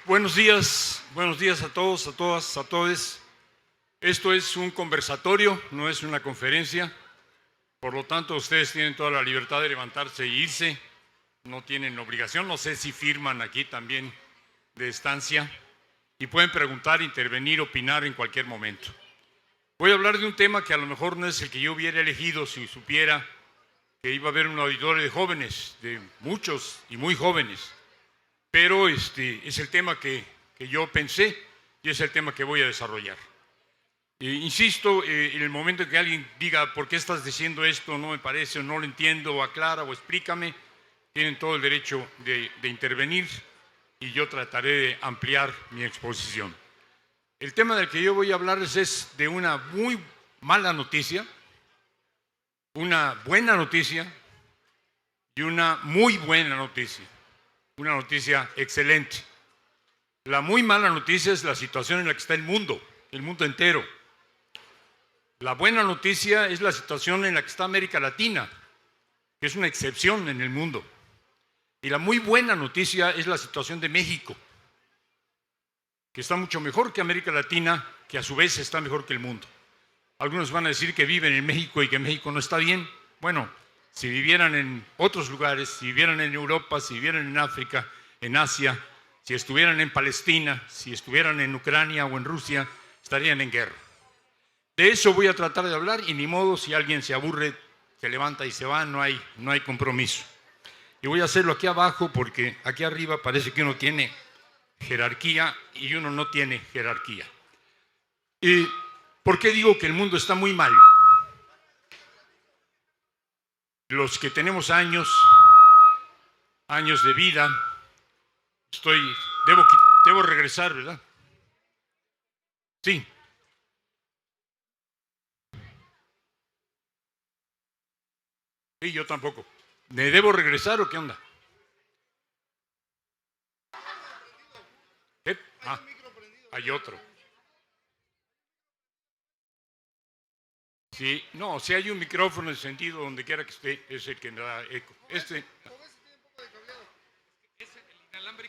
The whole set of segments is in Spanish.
Buenos días a todos, a todas, a todes. Esto es un conversatorio, no es una conferencia. Por lo tanto, ustedes tienen toda la libertad de levantarse e irse. No tienen obligación, no sé si firman aquí también de estancia. Y pueden preguntar, intervenir, opinar en cualquier momento. Voy a hablar de un tema que a lo mejor no es el que yo hubiera elegido si supiera que iba a haber un auditorio de jóvenes, de muchos y muy jóvenes. Pero es el tema que yo pensé y es el tema que voy a desarrollar. Insisto, en el momento en que alguien diga ¿por qué estás diciendo esto? No me parece, o no lo entiendo, o aclara, o explícame, tienen todo el derecho de intervenir y yo trataré de ampliar mi exposición. El tema del que yo voy a hablarles es de una muy mala noticia, una buena noticia y una muy buena noticia. Una noticia excelente. La muy mala noticia es la situación en la que está el mundo entero. La buena noticia es la situación en la que está América Latina, que es una excepción en el mundo. Y la muy buena noticia es la situación de México, que está mucho mejor que América Latina, que a su vez está mejor que el mundo. Algunos van a decir que viven en México y que México no está bien. Bueno, si vivieran en otros lugares, si vivieran en Europa, si vivieran en África, en Asia, si estuvieran en Palestina, si estuvieran en Ucrania o en Rusia, estarían en guerra. De eso voy a tratar de hablar y ni modo, si alguien se aburre, se levanta y se va, no hay compromiso. Y voy a hacerlo aquí abajo porque aquí arriba parece que uno tiene jerarquía y uno no tiene jerarquía. ¿Y por qué digo que el mundo está muy mal? Los que tenemos años de vida, debo regresar, ¿verdad? Sí. Sí, yo tampoco. ¿Me debo regresar o qué onda? Hay otro. Sí, no, si hay un micrófono encendido donde quiera que esté, es el que da eco.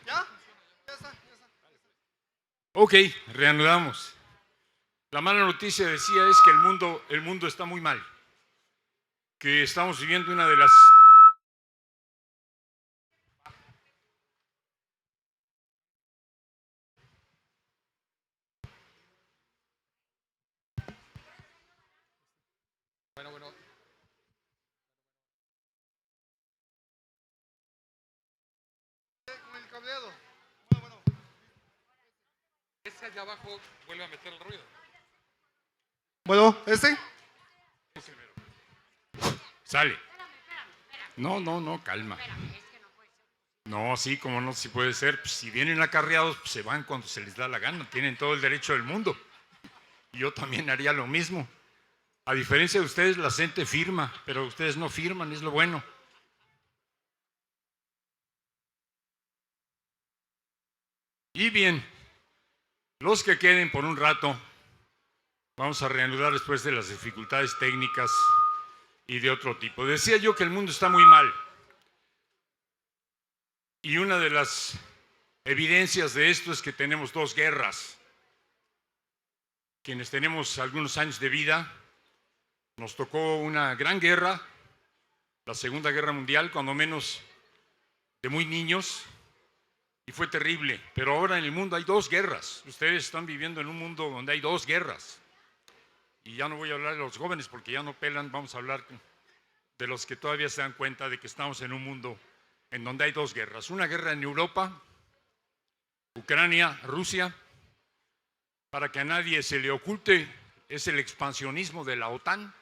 ¿Ya? Ya está. Ok, reanudamos. La mala noticia, decía, es que el mundo está muy mal. Que estamos viviendo una de las... Bueno. Con el cableado. Bueno. Ese allá abajo vuelve a meter el ruido. Bueno, ¿este? Sale. No, calma. No, sí, como no, sí puede ser. Pues, si vienen acarreados, pues se van cuando se les da la gana. Tienen todo el derecho del mundo. Yo también haría lo mismo. A diferencia de ustedes, la gente firma, pero ustedes no firman, es lo bueno. Y bien, los que queden por un rato, vamos a reanudar después de las dificultades técnicas y de otro tipo. Decía yo que el mundo está muy mal. Y una de las evidencias de esto es que tenemos dos guerras. Quienes tenemos algunos años de vida, nos tocó una gran guerra, la Segunda Guerra Mundial, cuando menos de muy niños, y fue terrible. Pero ahora en el mundo hay dos guerras. Ustedes están viviendo en un mundo donde hay dos guerras. Y ya no voy a hablar de los jóvenes porque ya no pelan, vamos a hablar de los que todavía se dan cuenta de que estamos en un mundo en donde hay dos guerras. Una guerra en Europa, Ucrania, Rusia. Para que a nadie se le oculte, es el expansionismo de la OTAN,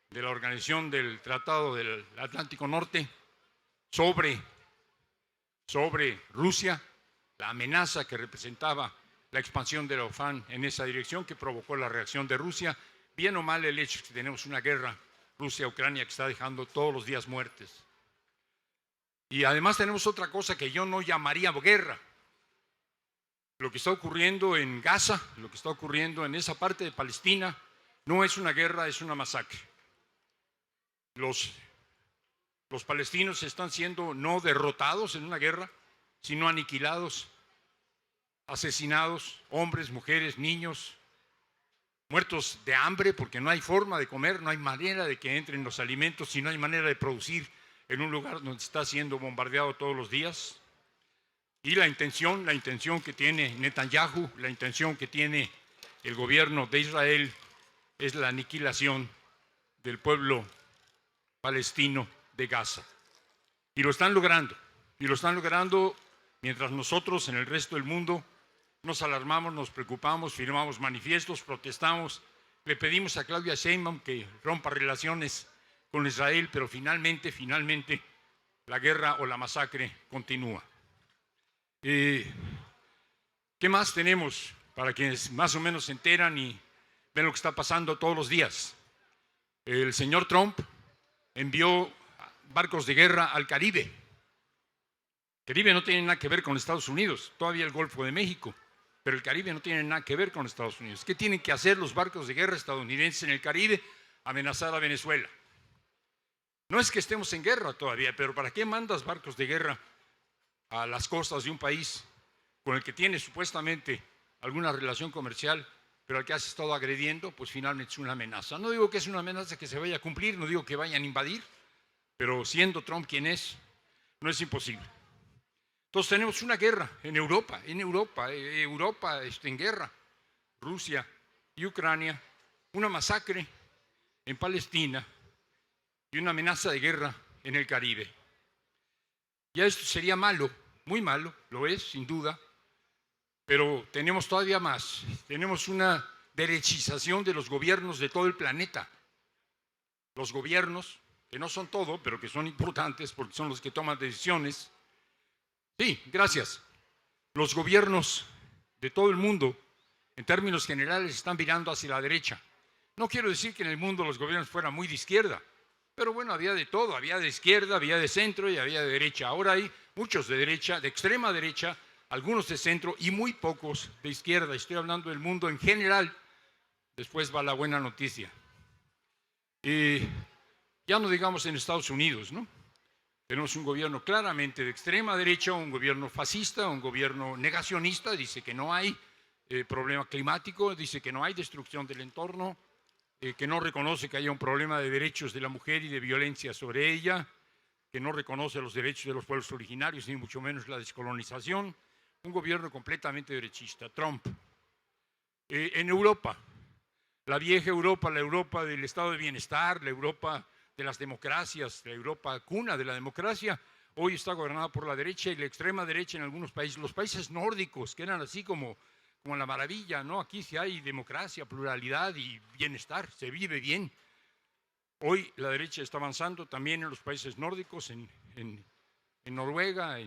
de la Organización del Tratado del Atlántico Norte, sobre Rusia, la amenaza que representaba la expansión de la OTAN en esa dirección que provocó la reacción de Rusia. Bien o mal el hecho es que tenemos una guerra Rusia-Ucrania que está dejando todos los días muertes. Y además tenemos otra cosa que yo no llamaría guerra. Lo que está ocurriendo en Gaza, lo que está ocurriendo en esa parte de Palestina, no es una guerra, es una masacre. Los palestinos están siendo no derrotados en una guerra, sino aniquilados asesinados, hombres, mujeres, niños, muertos de hambre porque no hay forma de comer, no hay manera de que entren los alimentos y no hay manera de producir en un lugar donde está siendo bombardeado todos los días. Y la intención que tiene Netanyahu, la intención que tiene el gobierno de Israel es la aniquilación del pueblo palestino de Gaza. Y lo están logrando mientras nosotros en el resto del mundo nos alarmamos, nos preocupamos, firmamos manifiestos, protestamos, le pedimos a Claudia Sheinbaum que rompa relaciones con Israel, pero finalmente la guerra o la masacre continúa. ¿Qué más tenemos para quienes más o menos se enteran y ven lo que está pasando todos los días? El señor Trump envió barcos de guerra al Caribe. El Caribe no tiene nada que ver con Estados Unidos, todavía el Golfo de México, pero el Caribe no tiene nada que ver con Estados Unidos. ¿Qué tienen que hacer los barcos de guerra estadounidenses en el Caribe? Amenazar a Venezuela. No es que estemos en guerra todavía, pero ¿para qué mandas barcos de guerra a las costas de un país con el que tienes supuestamente alguna relación comercial, pero al que has estado agrediendo? Pues finalmente es una amenaza. No digo que es una amenaza que se vaya a cumplir, no digo que vayan a invadir, pero siendo Trump quien es, no es imposible. Entonces tenemos una guerra en Europa está en guerra, Rusia y Ucrania, una masacre en Palestina y una amenaza de guerra en el Caribe. Ya esto sería malo, muy malo, lo es, sin duda, pero tenemos todavía más. Tenemos una derechización de los gobiernos de todo el planeta. Los gobiernos, que no son todo, pero que son importantes porque son los que toman decisiones. Sí, gracias. Los gobiernos de todo el mundo, en términos generales, están virando hacia la derecha. No quiero decir que en el mundo los gobiernos fueran muy de izquierda, pero bueno, había de todo, había de izquierda, había de centro y había de derecha. Ahora hay muchos de derecha, de extrema derecha, algunos de centro y muy pocos de izquierda. Estoy hablando del mundo en general. Después va la buena noticia. Ya no digamos en Estados Unidos, ¿no? Tenemos un gobierno claramente de extrema derecha, un gobierno fascista, un gobierno negacionista, dice que no hay problema climático, dice que no hay destrucción del entorno, que no reconoce que haya un problema de derechos de la mujer y de violencia sobre ella, que no reconoce los derechos de los pueblos originarios, ni mucho menos la descolonización. Un gobierno completamente derechista, Trump. En Europa, la vieja Europa, la Europa del estado de bienestar, la Europa de las democracias, la Europa cuna de la democracia, hoy está gobernada por la derecha y la extrema derecha en algunos países. Los países nórdicos, que eran así como la maravilla, ¿no? Aquí sí hay democracia, pluralidad y bienestar, se vive bien. Hoy la derecha está avanzando también en los países nórdicos, en Noruega,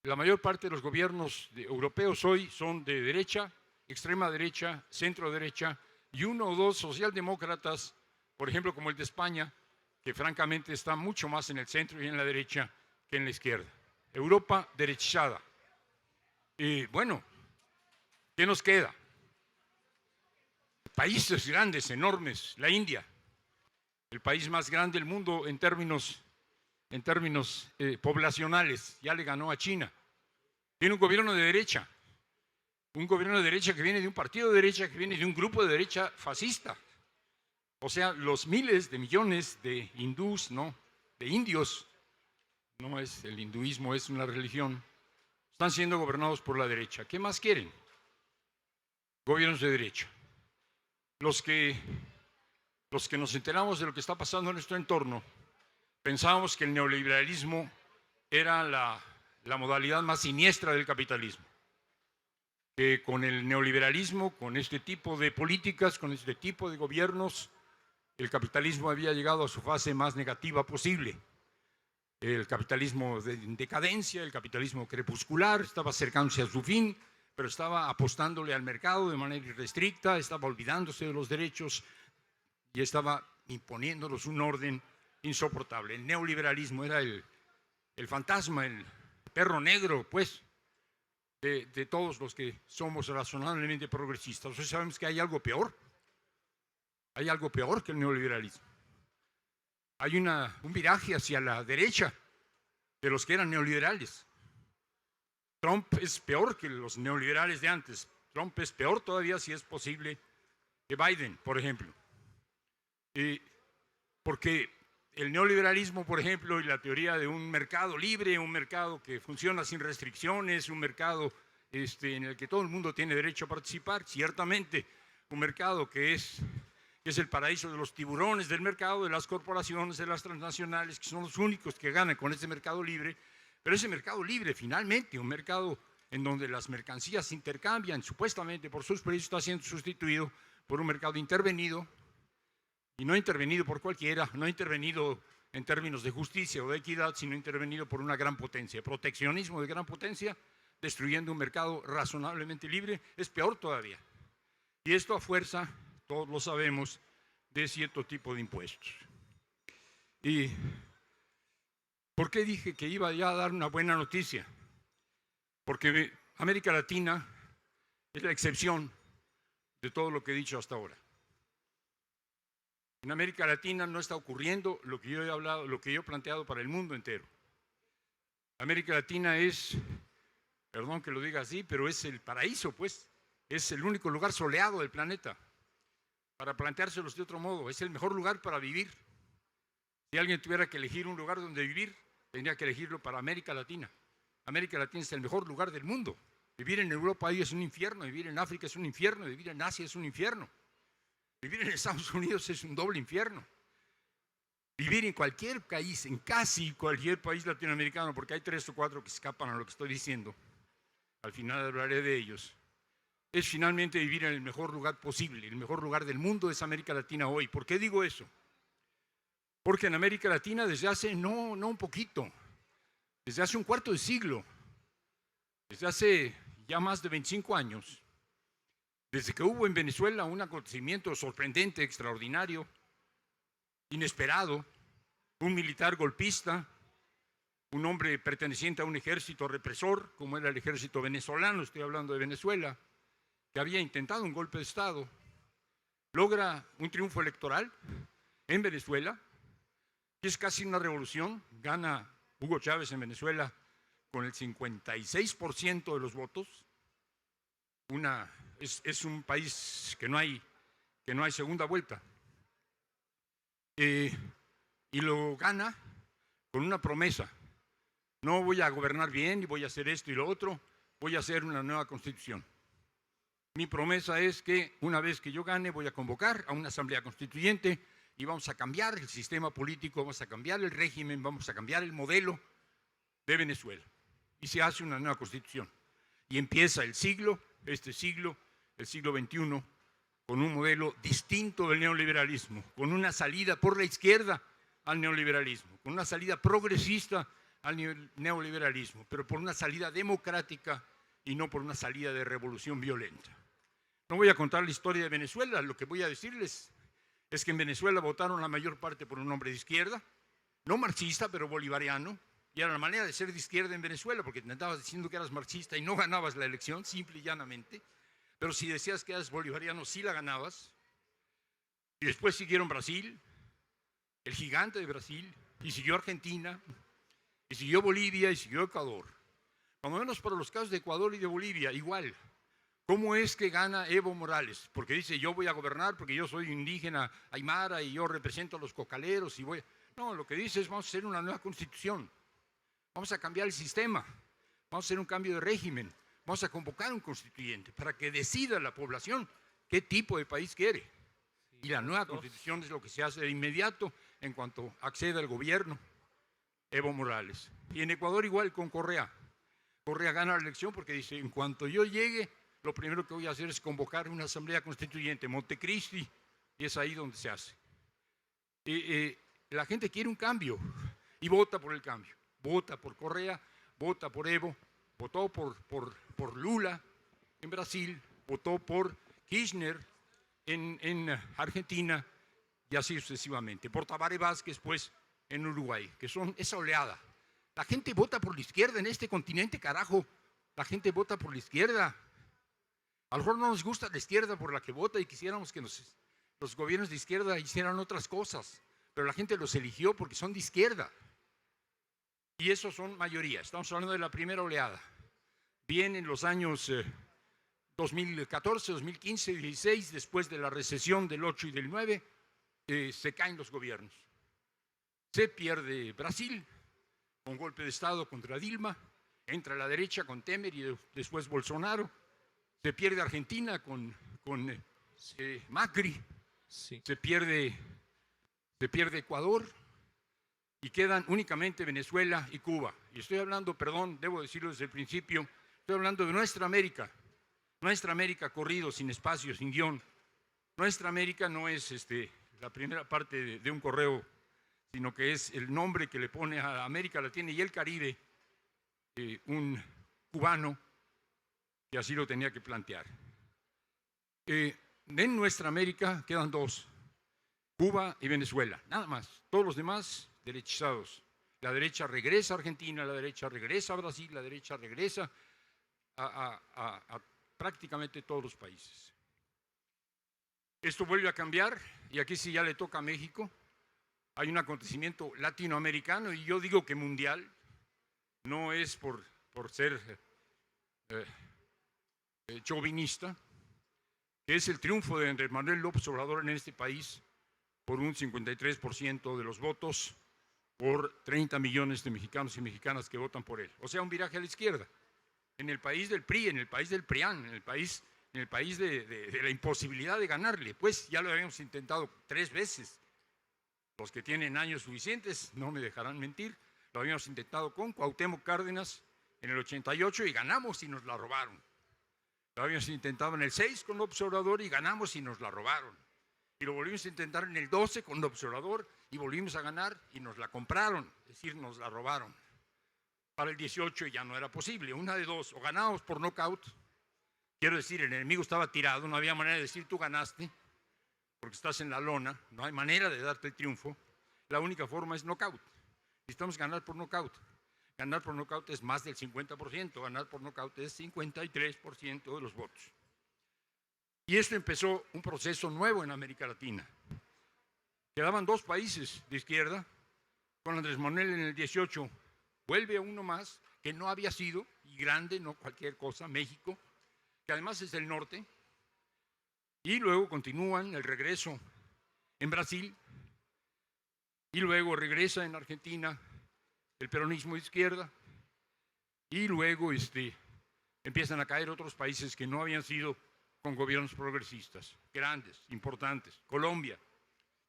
la mayor parte de los gobiernos europeos hoy son de derecha, extrema derecha, centro derecha, y uno o dos socialdemócratas, por ejemplo, como el de España, que francamente está mucho más en el centro y en la derecha que en la izquierda. Europa derechizada. Bueno, ¿qué nos queda? Países grandes, enormes, la India, el país más grande del mundo en términos poblacionales, ya le ganó a China. Tiene un gobierno de derecha. Un gobierno de derecha que viene de un partido de derecha, que viene de un grupo de derecha fascista. O sea, los miles de millones de hindús, ¿no? De indios, no es el hinduismo, es una religión, están siendo gobernados por la derecha. ¿Qué más quieren? Gobiernos de derecha. Los que nos enteramos de lo que está pasando en nuestro entorno, pensábamos que el neoliberalismo era la modalidad más siniestra del capitalismo. Que con el neoliberalismo, con este tipo de políticas, con este tipo de gobiernos, el capitalismo había llegado a su fase más negativa posible. El capitalismo en decadencia, el capitalismo crepuscular, estaba acercándose a su fin, pero estaba apostándole al mercado de manera irrestricta, estaba olvidándose de los derechos y estaba imponiéndolos un orden insoportable. El neoliberalismo era el fantasma, el perro negro, pues, de todos los que somos razonablemente progresistas. Hoy sabemos que hay algo peor. Hay algo peor que el neoliberalismo. Hay un viraje hacia la derecha de los que eran neoliberales. Trump es peor que los neoliberales de antes. Trump es peor todavía, si es posible, que Biden, por ejemplo. Porque el neoliberalismo, por ejemplo, y la teoría de un mercado libre, un mercado que funciona sin restricciones, un mercado en el que todo el mundo tiene derecho a participar, ciertamente un mercado que es el paraíso de los tiburones del mercado, de las corporaciones, de las transnacionales, que son los únicos que ganan con ese mercado libre. Pero ese mercado libre, finalmente, un mercado en donde las mercancías se intercambian supuestamente por sus precios, está siendo sustituido por un mercado intervenido, y no intervenido por cualquiera, no intervenido en términos de justicia o de equidad, sino intervenido por una gran potencia. Proteccionismo de gran potencia, destruyendo un mercado razonablemente libre, es peor todavía. Y esto a fuerza, todos lo sabemos, de cierto tipo de impuestos. ¿Y por qué dije que iba ya a dar una buena noticia? Porque América Latina es la excepción de todo lo que he dicho hasta ahora. En América Latina no está ocurriendo lo que yo he hablado, lo que yo he planteado para el mundo entero. América Latina es, perdón que lo diga así, pero es el paraíso, pues. Es el único lugar soleado del planeta. Para planteárselos de otro modo, es el mejor lugar para vivir. Si alguien tuviera que elegir un lugar donde vivir, tendría que elegirlo para América Latina. América Latina es el mejor lugar del mundo. Vivir en Europa ahí es un infierno, vivir en África es un infierno, vivir en Asia es un infierno. Vivir en Estados Unidos es un doble infierno. Vivir en cualquier país, en casi cualquier país latinoamericano, porque hay 3 o 4 que escapan a lo que estoy diciendo, al final hablaré de ellos, es finalmente vivir en el mejor lugar posible. El mejor lugar del mundo es América Latina hoy. ¿Por qué digo eso? Porque en América Latina desde hace, no un poquito, desde hace un cuarto de siglo, desde hace ya más de 25 años, desde que hubo en Venezuela un acontecimiento sorprendente, extraordinario, inesperado, un militar golpista, un hombre perteneciente a un ejército represor, como era el ejército venezolano, estoy hablando de Venezuela, que había intentado un golpe de Estado, logra un triunfo electoral en Venezuela, que es casi una revolución. Gana Hugo Chávez en Venezuela con el 56% de los votos. Es un país que no hay segunda vuelta. Y lo gana con una promesa: no voy a gobernar bien y voy a hacer esto y lo otro, voy a hacer una nueva constitución. Mi promesa es que una vez que yo gane voy a convocar a una asamblea constituyente y vamos a cambiar el sistema político, vamos a cambiar el régimen, vamos a cambiar el modelo de Venezuela. Y se hace una nueva constitución. Y empieza el siglo, el siglo XXI, con un modelo distinto del neoliberalismo, con una salida por la izquierda al neoliberalismo, con una salida progresista al neoliberalismo, pero por una salida democrática y no por una salida de revolución violenta. No voy a contar la historia de Venezuela, lo que voy a decirles es que en Venezuela votaron la mayor parte por un hombre de izquierda, no marxista, pero bolivariano, y era la manera de ser de izquierda en Venezuela, porque te andabas diciendo que eras marxista y no ganabas la elección, simple y llanamente, pero si decías que eras bolivariano, sí la ganabas. Y después siguieron Brasil, el gigante de Brasil, y siguió Argentina, y siguió Bolivia, y siguió Ecuador. Cuando menos para los casos de Ecuador y de Bolivia, igual. ¿Cómo es que gana Evo Morales? Porque dice, yo voy a gobernar porque yo soy indígena aymara y yo represento a los cocaleros y voy... No, lo que dice es, vamos a hacer una nueva constitución, vamos a cambiar el sistema, vamos a hacer un cambio de régimen, vamos a convocar un constituyente para que decida la población qué tipo de país quiere. Y la nueva constitución es lo que se hace de inmediato en cuanto acceda al gobierno Evo Morales. Y en Ecuador igual con Correa. Correa gana la elección porque dice, en cuanto yo llegue, lo primero que voy a hacer es convocar una asamblea constituyente, Montecristi, y es ahí donde se hace. La gente quiere un cambio y vota por el cambio. Vota por Correa, vota por Evo, votó por Lula en Brasil, votó por Kirchner en Argentina y así sucesivamente. Por Tabaré Vázquez, pues, en Uruguay, que son esa oleada. La gente vota por la izquierda en este continente, carajo. La gente vota por la izquierda. A lo mejor no nos gusta la izquierda por la que vota y quisiéramos que los gobiernos de izquierda hicieran otras cosas, pero la gente los eligió porque son de izquierda. Y esos son mayoría. Estamos hablando de la primera oleada. Vienen los años 2014, 2015, 2016, después de la recesión del 8 y del 9, se caen los gobiernos. Se pierde Brasil con golpe de Estado contra Dilma, entra la derecha con Temer y después Bolsonaro. Se pierde Argentina con Macri, Sí. se pierde Ecuador y quedan únicamente Venezuela y Cuba. Y estoy hablando, perdón, debo decirlo desde el principio, estoy hablando de nuestra América corrido, sin espacio, sin guión. Nuestra América no es la primera parte de un correo, sino que es el nombre que le pone a América Latina y el Caribe un cubano que así lo tenía que plantear. En nuestra América quedan dos, Cuba y Venezuela, nada más. Todos los demás derechizados. La derecha regresa a Argentina, la derecha regresa a Brasil, la derecha regresa a prácticamente todos los países. Esto vuelve a cambiar y aquí sí ya le toca a México. Hay un acontecimiento latinoamericano y yo digo que mundial, no es por ser chauvinista, que es el triunfo de Andrés Manuel López Obrador en este país por un 53% de los votos, por 30 millones de mexicanos y mexicanas que votan por él. O sea, un viraje a la izquierda. En el país del PRI, en el país del PRIAN, en el país de la imposibilidad de ganarle. Pues ya lo habíamos intentado 3 veces. Los que tienen años suficientes no me dejarán mentir. Lo habíamos intentado con Cuauhtémoc Cárdenas en el 88 y ganamos y nos la robaron. Lo habíamos intentado en el 6 con López Obrador y ganamos y nos la robaron. Y lo volvimos a intentar en el 12 con López Obrador y volvimos a ganar y nos la compraron, es decir, nos la robaron. Para el 18 ya no era posible, una de dos, o ganábamos por nocaut, quiero decir, el enemigo estaba tirado, no había manera de decir tú ganaste, porque estás en la lona, no hay manera de darte el triunfo, la única forma es nocaut. Necesitamos ganar por nocaut. Ganar por nocaut es más del 50%, ganar por nocaut es 53% de los votos. Y esto empezó un proceso nuevo en América Latina. Quedaban 2 países de izquierda, con Andrés Manuel en el 18, vuelve uno más, que no había sido, y grande, no cualquier cosa, México, que además es del norte, y luego continúan el regreso en Brasil, y luego regresa en Argentina el peronismo de izquierda, y luego empiezan a caer otros países que no habían sido con gobiernos progresistas, grandes, importantes. Colombia,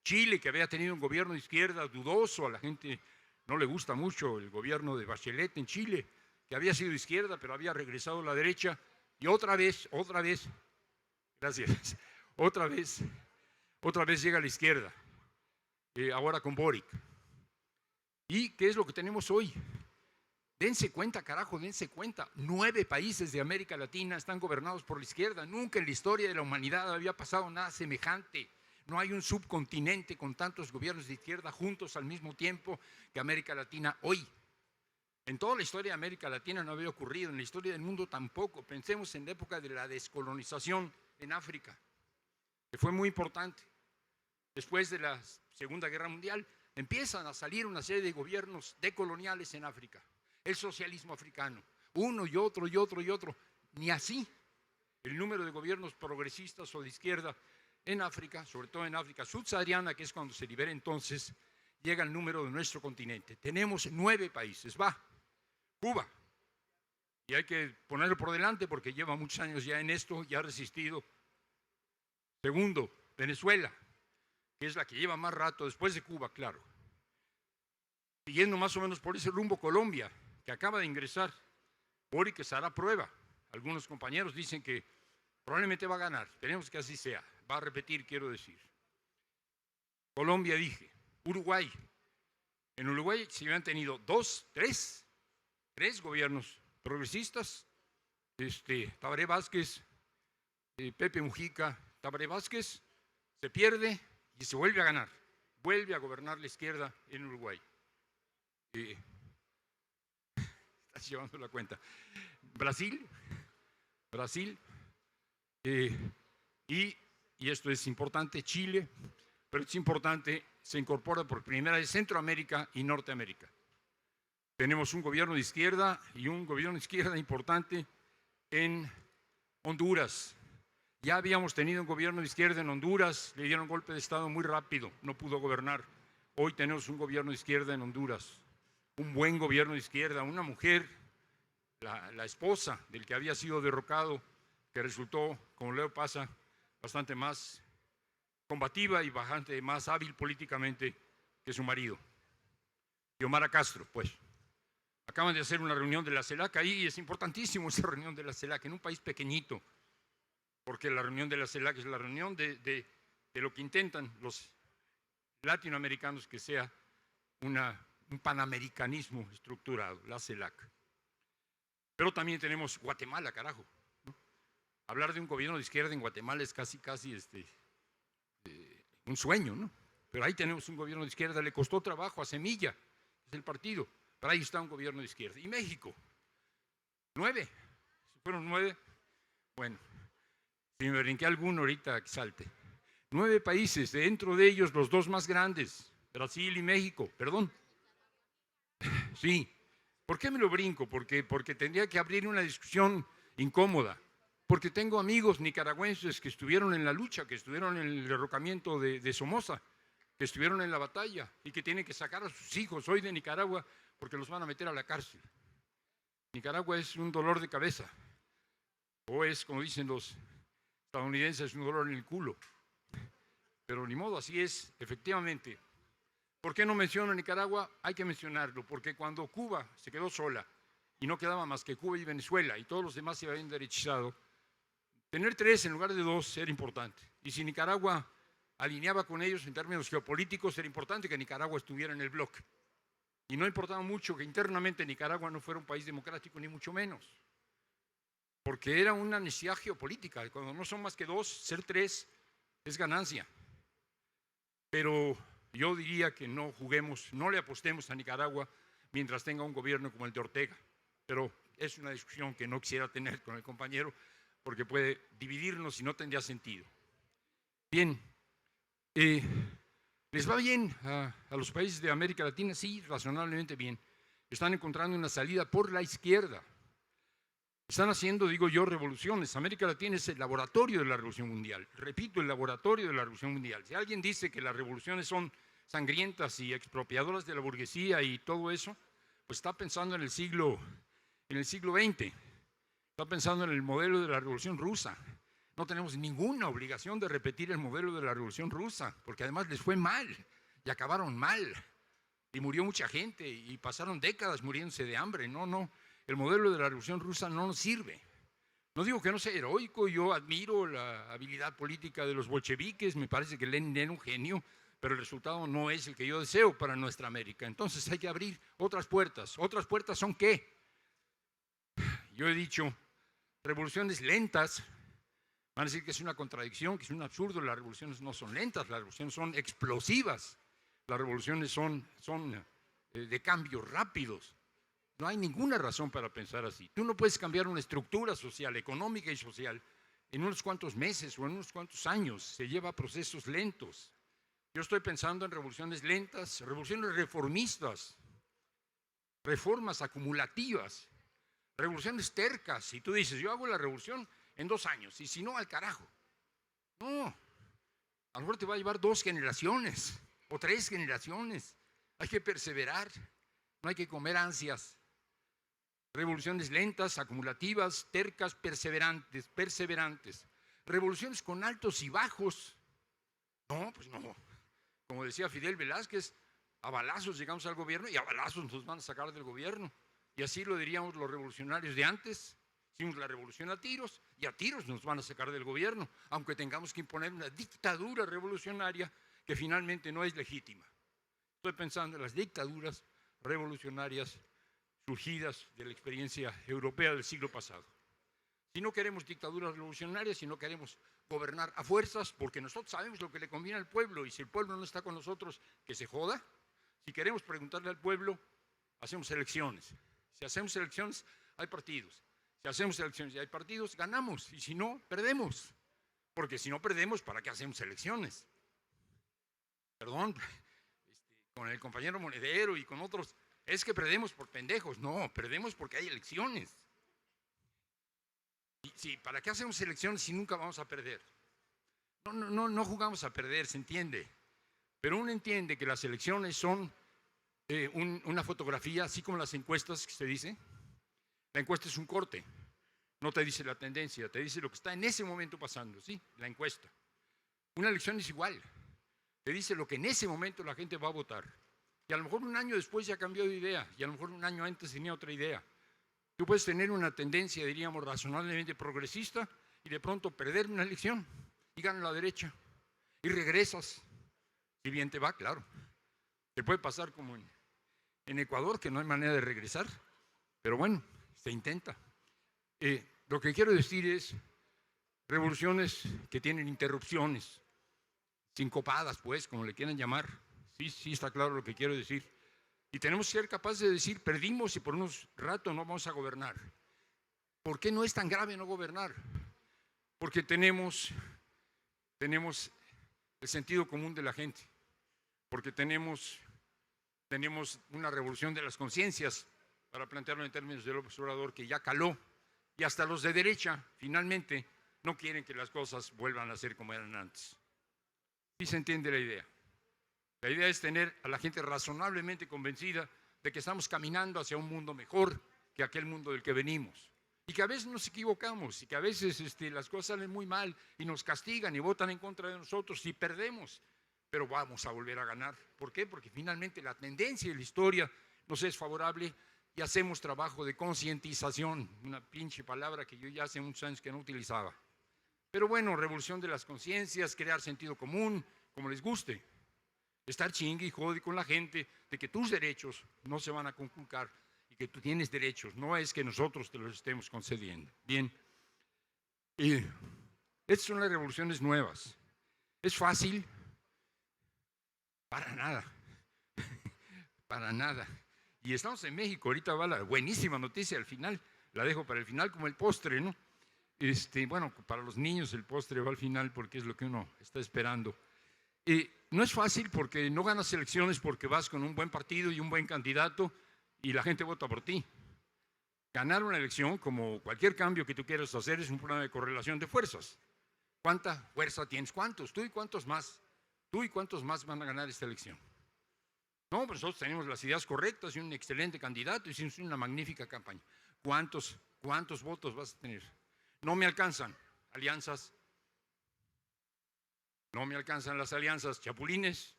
Chile, que había tenido un gobierno de izquierda dudoso, a la gente no le gusta mucho el gobierno de Bachelet en Chile, que había sido de izquierda, pero había regresado a la derecha, y otra vez, gracias, otra vez llega a la izquierda, ahora con Boric. ¿Y qué es lo que tenemos hoy? Dense cuenta, carajo, dense cuenta. 9 países de América Latina están gobernados por la izquierda. Nunca en la historia de la humanidad había pasado nada semejante. No hay un subcontinente con tantos gobiernos de izquierda juntos al mismo tiempo que América Latina hoy. En toda la historia de América Latina no había ocurrido, en la historia del mundo tampoco. Pensemos en la época de la descolonización en África, que fue muy importante. Después de la Segunda Guerra Mundial, empiezan a salir una serie de gobiernos decoloniales en África. El socialismo africano, uno y otro y otro y otro. Ni así el número de gobiernos progresistas o de izquierda en África, sobre todo en África subsahariana, que es cuando se libera entonces, llega al número de nuestro continente. Tenemos 9 países. Va, Cuba, y hay que ponerlo por delante porque lleva muchos años ya en esto y ha resistido. Segundo, Venezuela, que es la que lleva más rato, después de Cuba, claro. Siguiendo más o menos por ese rumbo, Colombia, que acaba de ingresar, Boric se hará prueba. Algunos compañeros dicen que probablemente va a ganar, esperemos que así sea, va a repetir, quiero decir. Colombia dije, Uruguay. En Uruguay se habían tenido 3 gobiernos progresistas, Tabaré Vázquez, Pepe Mujica, Tabaré Vázquez, se pierde y se vuelve a ganar, vuelve a gobernar la izquierda en Uruguay. Estás llevando la cuenta. Brasil, y esto es importante, Chile, pero es importante, se incorpora por primera vez Centroamérica y Norteamérica. Tenemos un gobierno de izquierda y un gobierno de izquierda importante en Honduras. Ya habíamos tenido un gobierno de izquierda en Honduras, le dieron golpe de Estado muy rápido, no pudo gobernar. Hoy tenemos un gobierno de izquierda en Honduras, un buen gobierno de izquierda, una mujer, la esposa del que había sido derrocado, que resultó, como luego pasa, bastante más combativa y bastante más hábil políticamente que su marido, Xiomara Castro, pues. Acaban de hacer una reunión de la CELAC ahí y es importantísimo esa reunión de la CELAC en un país pequeñito, porque la reunión de la CELAC es la reunión de lo que intentan los latinoamericanos que sea un panamericanismo estructurado, la CELAC. Pero también tenemos Guatemala, carajo, ¿no? Hablar de un gobierno de izquierda en Guatemala es casi un sueño, ¿no? Pero ahí tenemos un gobierno de izquierda, le costó trabajo a Semilla, es el partido, pero ahí está un gobierno de izquierda. Y México, 9, fueron 9, bueno, si me brinqué alguno ahorita que salte. 9 países, dentro de ellos los 2 más grandes, Brasil y México, perdón. Sí, ¿por qué me lo brinco? Porque tendría que abrir una discusión incómoda, porque tengo amigos nicaragüenses que estuvieron en la lucha, que estuvieron en el derrocamiento de Somoza, que estuvieron en la batalla y que tienen que sacar a sus hijos hoy de Nicaragua porque los van a meter a la cárcel. Nicaragua es un dolor de cabeza, o es, como dicen los estadounidenses, un dolor en el culo. Pero ni modo, así es, efectivamente. ¿Por qué no menciono Nicaragua? Hay que mencionarlo, porque cuando Cuba se quedó sola y no quedaba más que Cuba y Venezuela y todos los demás se habían derechizado, tener 3 en lugar de 2 era importante. Y si Nicaragua alineaba con ellos en términos geopolíticos, era importante que Nicaragua estuviera en el bloque. Y no importaba mucho que internamente Nicaragua no fuera un país democrático, ni mucho menos. Porque era una necesidad geopolítica. Cuando no son más que 2, ser 3 es ganancia. Pero yo diría que no juguemos, no le apostemos a Nicaragua mientras tenga un gobierno como el de Ortega. Pero es una discusión que no quisiera tener con el compañero porque puede dividirnos y no tendría sentido. Bien, ¿les va bien a los países de América Latina? Sí, razonablemente bien. Están encontrando una salida por la izquierda. Están haciendo, digo yo, revoluciones. América Latina es el laboratorio de la revolución mundial. Repito, el laboratorio de la revolución mundial. Si alguien dice que las revoluciones son sangrientas y expropiadoras de la burguesía y todo eso, pues está pensando en el siglo XX. Está pensando en el modelo de la revolución rusa. No tenemos ninguna obligación de repetir el modelo de la revolución rusa, porque además les fue mal y acabaron mal. Y murió mucha gente y pasaron décadas muriéndose de hambre. No. El modelo de la revolución rusa no nos sirve. No digo que no sea heroico, yo admiro la habilidad política de los bolcheviques, me parece que Lenin era un genio, pero el resultado no es el que yo deseo para nuestra América. Entonces hay que abrir otras puertas. ¿Otras puertas son qué? Yo he dicho, revoluciones lentas. Van a decir que es una contradicción, que es un absurdo. Las revoluciones no son lentas, las revoluciones son explosivas. Las revoluciones son de cambios rápidos. No hay ninguna razón para pensar así. Tú no puedes cambiar una estructura social, económica y social en unos cuantos meses o en unos cuantos años. Se lleva a procesos lentos. Yo estoy pensando en revoluciones lentas, revoluciones reformistas, reformas acumulativas, revoluciones tercas. Y tú dices, yo hago la revolución en 2 años y si no, al carajo. No, a lo mejor te va a llevar 2 generaciones o 3 generaciones. Hay que perseverar, no hay que comer ansias. Revoluciones lentas, acumulativas, tercas, perseverantes. Revoluciones con altos y bajos. No, pues no. Como decía Fidel Velázquez, a balazos llegamos al gobierno y a balazos nos van a sacar del gobierno. Y así lo diríamos los revolucionarios de antes. Hicimos la revolución a tiros y a tiros nos van a sacar del gobierno, aunque tengamos que imponer una dictadura revolucionaria que finalmente no es legítima. Estoy pensando en las dictaduras revolucionarias surgidas de la experiencia europea del siglo pasado. Si no queremos dictaduras revolucionarias, si no queremos gobernar a fuerzas, porque nosotros sabemos lo que le conviene al pueblo y si el pueblo no está con nosotros, que se joda. Si queremos preguntarle al pueblo, hacemos elecciones. Si hacemos elecciones, hay partidos. Si hacemos elecciones y hay partidos, ganamos. Y si no, perdemos. Porque si no perdemos, ¿para qué hacemos elecciones? Perdón, con el compañero Monedero y con otros, es que perdemos por pendejos. No, perdemos porque hay elecciones. sí, ¿para qué hacemos elecciones si nunca vamos a perder? No jugamos a perder, se entiende. Pero uno entiende que las elecciones son una fotografía, así como las encuestas que se dice. La encuesta es un corte, no te dice la tendencia, te dice lo que está en ese momento pasando, ¿sí? La encuesta. Una elección es igual, te dice lo que en ese momento la gente va a votar. Y a lo mejor un año después ya cambió de idea, y a lo mejor un año antes tenía otra idea. Tú puedes tener una tendencia, diríamos, razonablemente progresista y de pronto perder una elección y gana la derecha y regresas, si bien te va, claro. Te puede pasar como en Ecuador, que no hay manera de regresar, pero bueno, se intenta. Lo que quiero decir es revoluciones que tienen interrupciones, sincopadas, pues, como le quieran llamar. Sí, está claro lo que quiero decir. Y tenemos que ser capaces de decir, perdimos y por unos rato no vamos a gobernar. ¿Por qué no es tan grave no gobernar? Porque tenemos el sentido común de la gente, porque tenemos una revolución de las conciencias, para plantearlo en términos del observador, que ya caló, y hasta los de derecha, finalmente, no quieren que las cosas vuelvan a ser como eran antes. ¿Sí se entiende la idea? La idea es tener a la gente razonablemente convencida de que estamos caminando hacia un mundo mejor que aquel mundo del que venimos. Y que a veces nos equivocamos, y que a veces las cosas salen muy mal, y nos castigan y votan en contra de nosotros, y perdemos. Pero vamos a volver a ganar. ¿Por qué? Porque finalmente la tendencia de la historia nos es favorable y hacemos trabajo de concientización, una pinche palabra que yo ya hace muchos años que no utilizaba. Pero bueno, revolución de las conciencias, crear sentido común, como les guste. Estar chingue y jode con la gente de que tus derechos no se van a conculcar y que tú tienes derechos, no es que nosotros te los estemos concediendo. Bien, estas son las revoluciones nuevas. ¿Es fácil? Para nada, para nada. Y estamos en México, ahorita va la buenísima noticia al final, la dejo para el final como el postre, ¿no? Bueno, para los niños el postre va al final porque es lo que uno está esperando. No es fácil porque no ganas elecciones porque vas con un buen partido y un buen candidato y la gente vota por ti. Ganar una elección, como cualquier cambio que tú quieras hacer, es un problema de correlación de fuerzas. ¿Cuánta fuerza tienes? ¿Cuántos? ¿Tú y cuántos más? ¿Tú y cuántos más van a ganar esta elección? No, pues nosotros tenemos las ideas correctas y un excelente candidato y hicimos una magnífica campaña. ¿Cuántos votos vas a tener? No me alcanzan alianzas. No me alcanzan las alianzas, chapulines.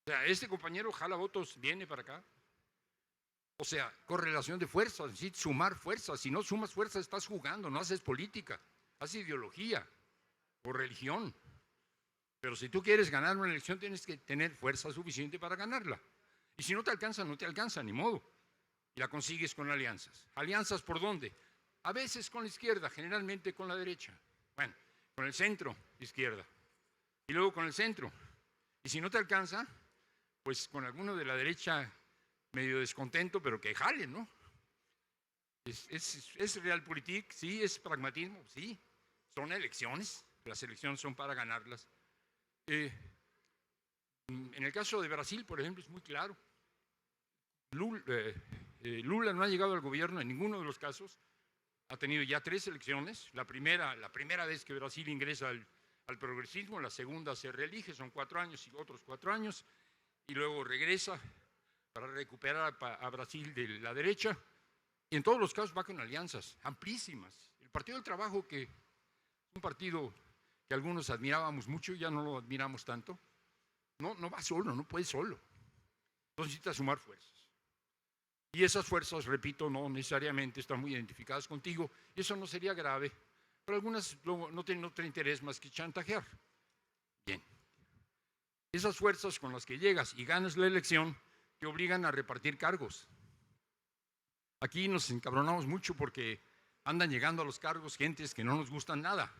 O sea, este compañero jala votos, viene para acá. O sea, correlación de fuerzas, ¿sí? Sumar fuerzas. Si no sumas fuerzas, estás jugando, no haces política, haces ideología o religión. Pero si tú quieres ganar una elección, tienes que tener fuerza suficiente para ganarla. Y si no te alcanza, no te alcanza, ni modo. Y la consigues con alianzas. ¿Alianzas por dónde? A veces con la izquierda, generalmente con la derecha. Bueno, con el centro, izquierda. Y luego con el centro. Y si no te alcanza, pues con alguno de la derecha medio descontento, pero que jale, ¿no? Es realpolitik, sí, es pragmatismo, sí. Son elecciones, las elecciones son para ganarlas. En el caso de Brasil, por ejemplo, es muy claro. Lula no ha llegado al gobierno en ninguno de los casos. Ha tenido ya 3 elecciones. La primera vez que Brasil ingresa al progresismo, la segunda se reelige, son 4 años y otros 4 años, y luego regresa para recuperar a Brasil de la derecha. Y en todos los casos va con alianzas amplísimas. El Partido del Trabajo, que es un partido que algunos admirábamos mucho, ya no lo admiramos tanto, no va solo, no puede solo. Entonces necesita sumar fuerzas. Y esas fuerzas, repito, no necesariamente están muy identificadas contigo, y eso no sería grave, pero algunas no tienen otro interés más que chantajear. Bien. Esas fuerzas con las que llegas y ganas la elección te obligan a repartir cargos. Aquí nos encabronamos mucho porque andan llegando a los cargos gentes que no nos gustan nada.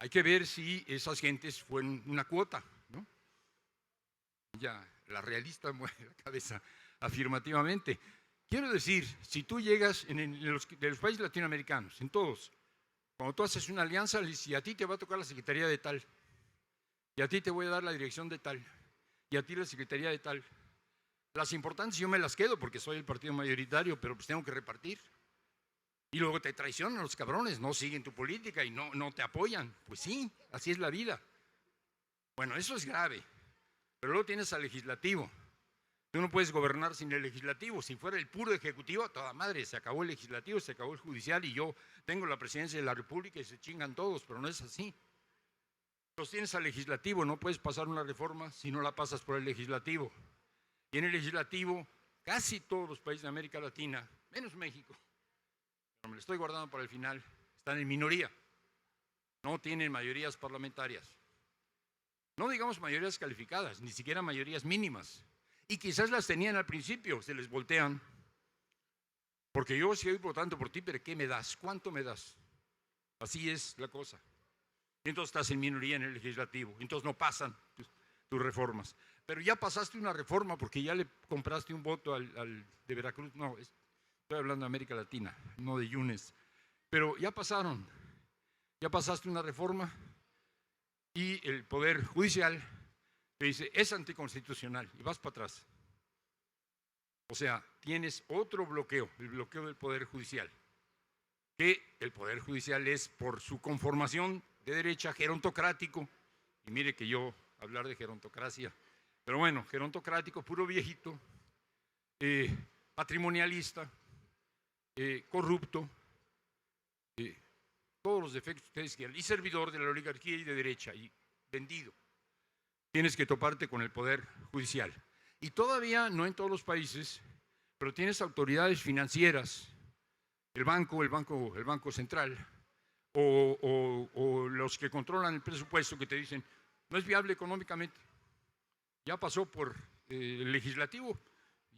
Hay que ver si esas gentes fueron una cuota, ¿no? Ya, la realista mueve la cabeza afirmativamente. Quiero decir, si tú llegas de los países latinoamericanos, en todos, cuando tú haces una alianza, le dices, y a ti te va a tocar la secretaría de tal, y a ti te voy a dar la dirección de tal, y a ti la secretaría de tal. Las importantes yo me las quedo porque soy el partido mayoritario, pero pues tengo que repartir. Y luego te traicionan los cabrones, no siguen tu política y no te apoyan. Pues sí, así es la vida. Bueno, eso es grave. Pero luego tienes al legislativo. Tú no puedes gobernar sin el legislativo. Si fuera el puro ejecutivo, a toda madre, se acabó el legislativo, se acabó el judicial y yo tengo la presidencia de la República y se chingan todos, pero no es así. Entonces tienes al legislativo, no puedes pasar una reforma si no la pasas por el legislativo. Y en el legislativo, casi todos los países de América Latina, menos México, pero me lo estoy guardando para el final, están en minoría. No tienen mayorías parlamentarias. No digamos mayorías calificadas, ni siquiera mayorías mínimas. Y quizás las tenían al principio, se les voltean. Porque yo estoy votando por ti, pero ¿qué me das? ¿Cuánto me das? Así es la cosa. Y entonces estás en minoría en el legislativo. Entonces no pasan tus reformas. Pero ya pasaste una reforma porque ya le compraste un voto al de Veracruz. No, estoy hablando de América Latina, no de Yunes. Pero ya pasaron. Ya pasaste una reforma y el Poder Judicial te dice, es anticonstitucional y vas para atrás. O sea, tienes otro bloqueo, el bloqueo del Poder Judicial. Que el Poder Judicial es, por su conformación de derecha, gerontocrático. Y mire que yo hablar de gerontocracia, pero bueno, gerontocrático, puro viejito, patrimonialista, corrupto, todos los defectos que ustedes quieran, y servidor de la oligarquía y de derecha, y vendido. Tienes que toparte con el Poder Judicial. Y todavía, no en todos los países, pero tienes autoridades financieras, el Banco Central, o los que controlan el presupuesto que te dicen, no es viable económicamente. Ya pasó por el legislativo,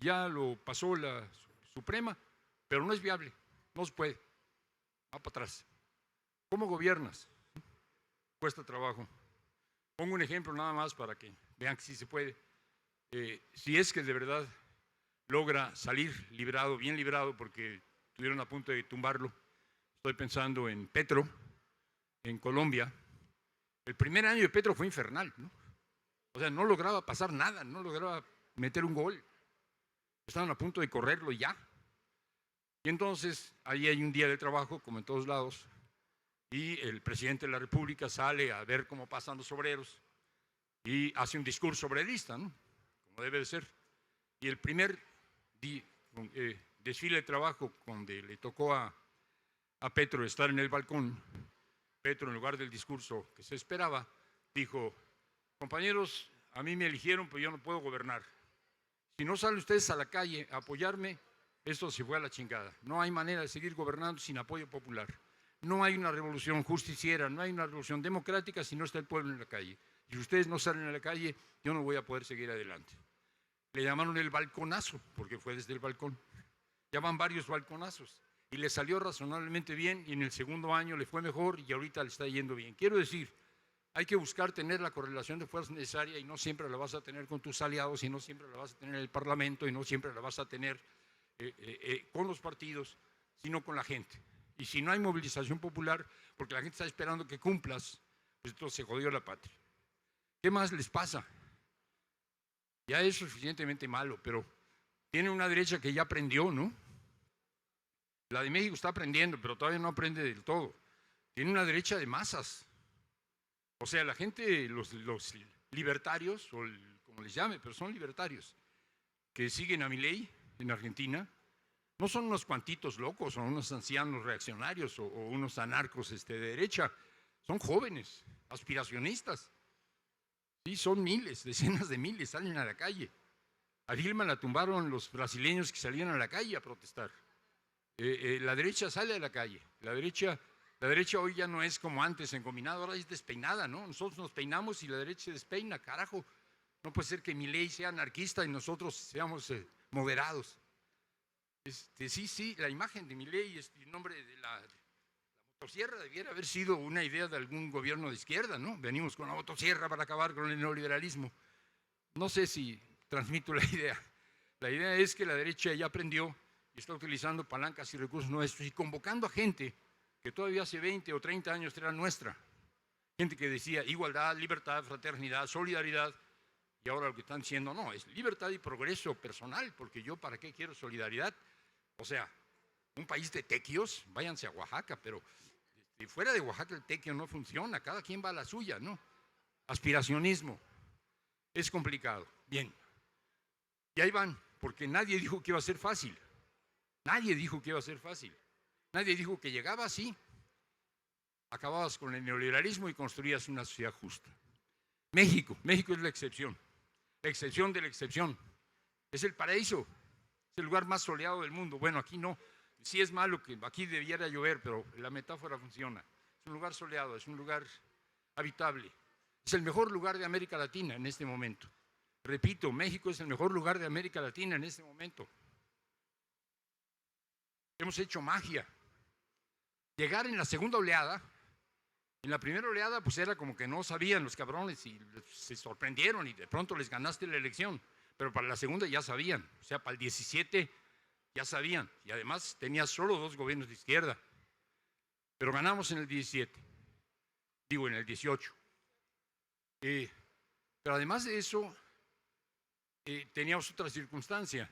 ya lo pasó la Suprema, pero no es viable, no se puede. Va para atrás. ¿Cómo gobiernas? Cuesta trabajo. Pongo un ejemplo nada más para que vean que sí se puede. Si es que de verdad logra salir librado, bien librado, porque estuvieron a punto de tumbarlo. Estoy pensando en Petro, en Colombia. El primer año de Petro fue infernal, ¿no? O sea, no lograba pasar nada, no lograba meter un gol. Estaban a punto de correrlo ya. Y entonces, ahí hay un día de trabajo, como en todos lados, y el presidente de la República sale a ver cómo pasan los obreros y hace un discurso obrerista, ¿no? Como debe de ser. Y el primer desfile de trabajo, donde le tocó a Petro estar en el balcón, Petro, en lugar del discurso que se esperaba, dijo, compañeros, a mí me eligieron, pero yo no puedo gobernar. Si no salen ustedes a la calle a apoyarme, esto se fue a la chingada. No hay manera de seguir gobernando sin apoyo popular. No hay una revolución justiciera, no hay una revolución democrática si no está el pueblo en la calle. Y si ustedes no salen a la calle, yo no voy a poder seguir adelante. Le llamaron el balconazo, porque fue desde el balcón. Ya van varios balconazos. Y le salió razonablemente bien, y en el segundo año le fue mejor, y ahorita le está yendo bien. Quiero decir, hay que buscar tener la correlación de fuerzas necesaria, y no siempre la vas a tener con tus aliados, y no siempre la vas a tener en el Parlamento, y no siempre la vas a tener con los partidos, sino con la gente. Y si no hay movilización popular, porque la gente está esperando que cumplas, pues entonces se jodió la patria. ¿Qué más les pasa? Ya es suficientemente malo, pero tiene una derecha que ya aprendió, ¿no? La de México está aprendiendo, pero todavía no aprende del todo. Tiene una derecha de masas. O sea, la gente, los libertarios, o como les llame, pero son libertarios, que siguen a Milei en Argentina, no son unos cuantitos locos, o unos ancianos reaccionarios, o unos anarcos de derecha. Son jóvenes, aspiracionistas. Sí, son miles, decenas de miles, salen a la calle. A Dilma la tumbaron los brasileños que salían a la calle a protestar. La derecha sale a la calle. La derecha hoy ya no es como antes, engominada, ahora es despeinada, ¿no? Nosotros nos peinamos y la derecha se despeina, carajo. No puede ser que Milei sea anarquista y nosotros seamos moderados. Sí, la imagen de Milei, el nombre de la motosierra debiera haber sido una idea de algún gobierno de izquierda, ¿no? Venimos con la motosierra para acabar con el neoliberalismo. No sé si transmito la idea. La idea es que la derecha ya aprendió y está utilizando palancas y recursos nuestros y convocando a gente que todavía hace 20 o 30 años era nuestra. Gente que decía igualdad, libertad, fraternidad, solidaridad. Y ahora lo que están diciendo, no, es libertad y progreso personal, porque yo ¿para qué quiero solidaridad? O sea, un país de tequios, váyanse a Oaxaca, pero fuera de Oaxaca el tequio no funciona, cada quien va a la suya, ¿no? Aspiracionismo, es complicado. Bien, y ahí van, porque nadie dijo que iba a ser fácil, nadie dijo que iba a ser fácil, nadie dijo que llegaba así, acababas con el neoliberalismo y construías una sociedad justa. México es la excepción de la excepción, es el paraíso, es el lugar más soleado del mundo. Bueno, aquí no, sí es malo que aquí debiera llover, pero la metáfora funciona. Es un lugar soleado, es un lugar habitable, es el mejor lugar de América Latina en este momento. Repito, México es el mejor lugar de América Latina en este momento. Hemos hecho magia. Llegar en la segunda oleada, en la primera oleada pues era como que no sabían los cabrones y se sorprendieron y de pronto les ganaste la elección, pero para la segunda ya sabían, o sea, para el 17 ya sabían, y además tenía solo 2 gobiernos de izquierda, pero ganamos en el 17, digo en el 18. Pero además de eso, teníamos otra circunstancia.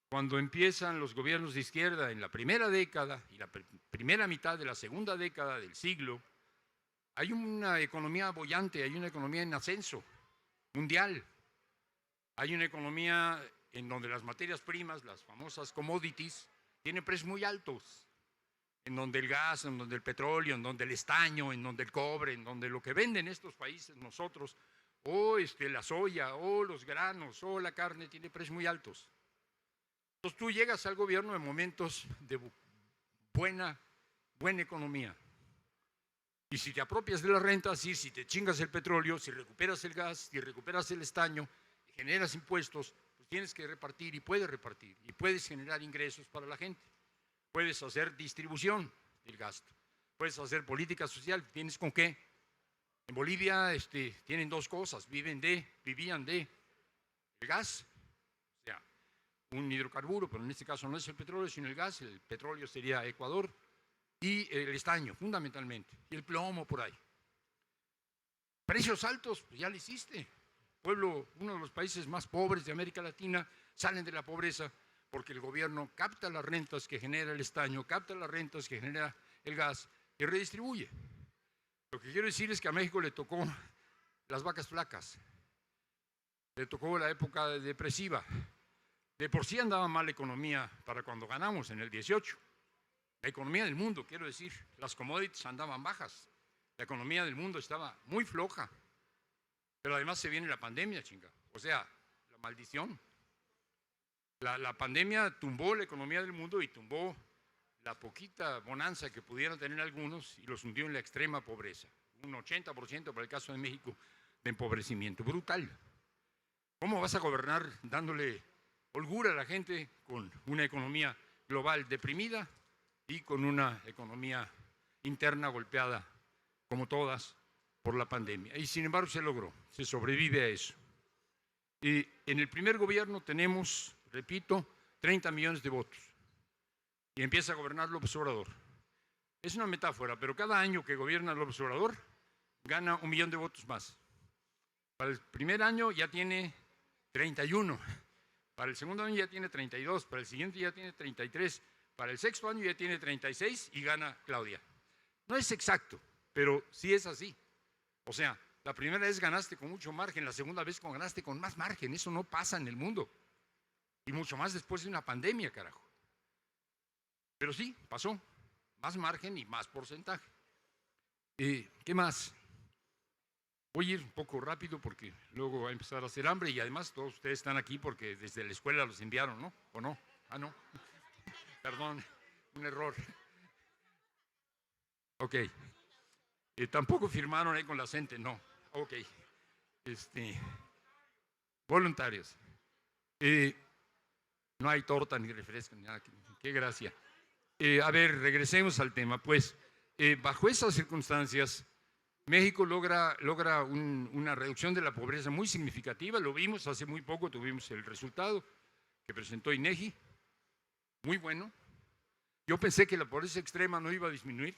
Cuando empiezan los gobiernos de izquierda en la primera década y la primera mitad de la segunda década del siglo, hay una economía boyante, hay una economía en ascenso mundial, hay una economía en donde las materias primas, las famosas commodities, tienen precios muy altos, en donde el gas, en donde el petróleo, en donde el estaño, en donde el cobre, en donde lo que venden estos países nosotros, o la soya, o los granos, o la carne, tiene precios muy altos. Entonces tú llegas al gobierno en momentos de buena economía. Y si te apropias de las rentas, si te chingas el petróleo, si recuperas el gas, si recuperas el estaño, generas impuestos, pues tienes que repartir y puedes generar ingresos para la gente. Puedes hacer distribución del gasto, puedes hacer política social, ¿tienes con qué? En Bolivia tienen 2 cosas, vivían de el gas, o sea, un hidrocarburo, pero en este caso no es el petróleo, sino el gas, el petróleo sería Ecuador, y el estaño, fundamentalmente, y el plomo por ahí. Precios altos, pues ya lo hiciste. Pueblo, uno de los países más pobres de América Latina, salen de la pobreza porque el gobierno capta las rentas que genera el estaño, capta las rentas que genera el gas y redistribuye. Lo que quiero decir es que a México le tocó las vacas flacas, le tocó la época depresiva. De por sí andaba mal la economía para cuando ganamos en el 18. La economía del mundo, quiero decir, las commodities andaban bajas, la economía del mundo estaba muy floja, pero además se viene la pandemia, chinga, o sea, la maldición. La pandemia tumbó la economía del mundo y tumbó la poquita bonanza que pudieran tener algunos y los hundió en la extrema pobreza. Un 80% para el caso de México de empobrecimiento, brutal. ¿Cómo vas a gobernar dándole holgura a la gente con una economía global deprimida y con una economía interna golpeada, como todas, por la pandemia? Y sin embargo se logró, se sobrevive a eso. Y en el primer gobierno tenemos, repito, 30 millones de votos. Y empieza a gobernar López Obrador. Es una metáfora, pero cada año que gobierna López Obrador, gana 1 millón de votos más. Para el primer año ya tiene 31, para el segundo año ya tiene 32, para el siguiente ya tiene 33, para el sexto año ya tiene 36 y gana Claudia. No es exacto, pero sí es así. O sea, la primera vez ganaste con mucho margen, la segunda vez ganaste con más margen. Eso no pasa en el mundo. Y mucho más después de una pandemia, carajo. Pero sí, pasó. Más margen y más porcentaje. ¿Qué más? Voy a ir un poco rápido porque luego va a empezar a hacer hambre y además todos ustedes están aquí porque desde la escuela los enviaron, ¿no? ¿O no? Ah, no. Perdón, un error. Ok. Tampoco firmaron ahí con la CENTE, no. Ok. Voluntarios. No hay torta ni refresco, ni nada. Qué gracia. A ver, regresemos al tema. Pues, bajo esas circunstancias, México logra una reducción de la pobreza muy significativa. Lo vimos hace muy poco, tuvimos el resultado que presentó INEGI. Muy bueno. Yo pensé que la pobreza extrema no iba a disminuir.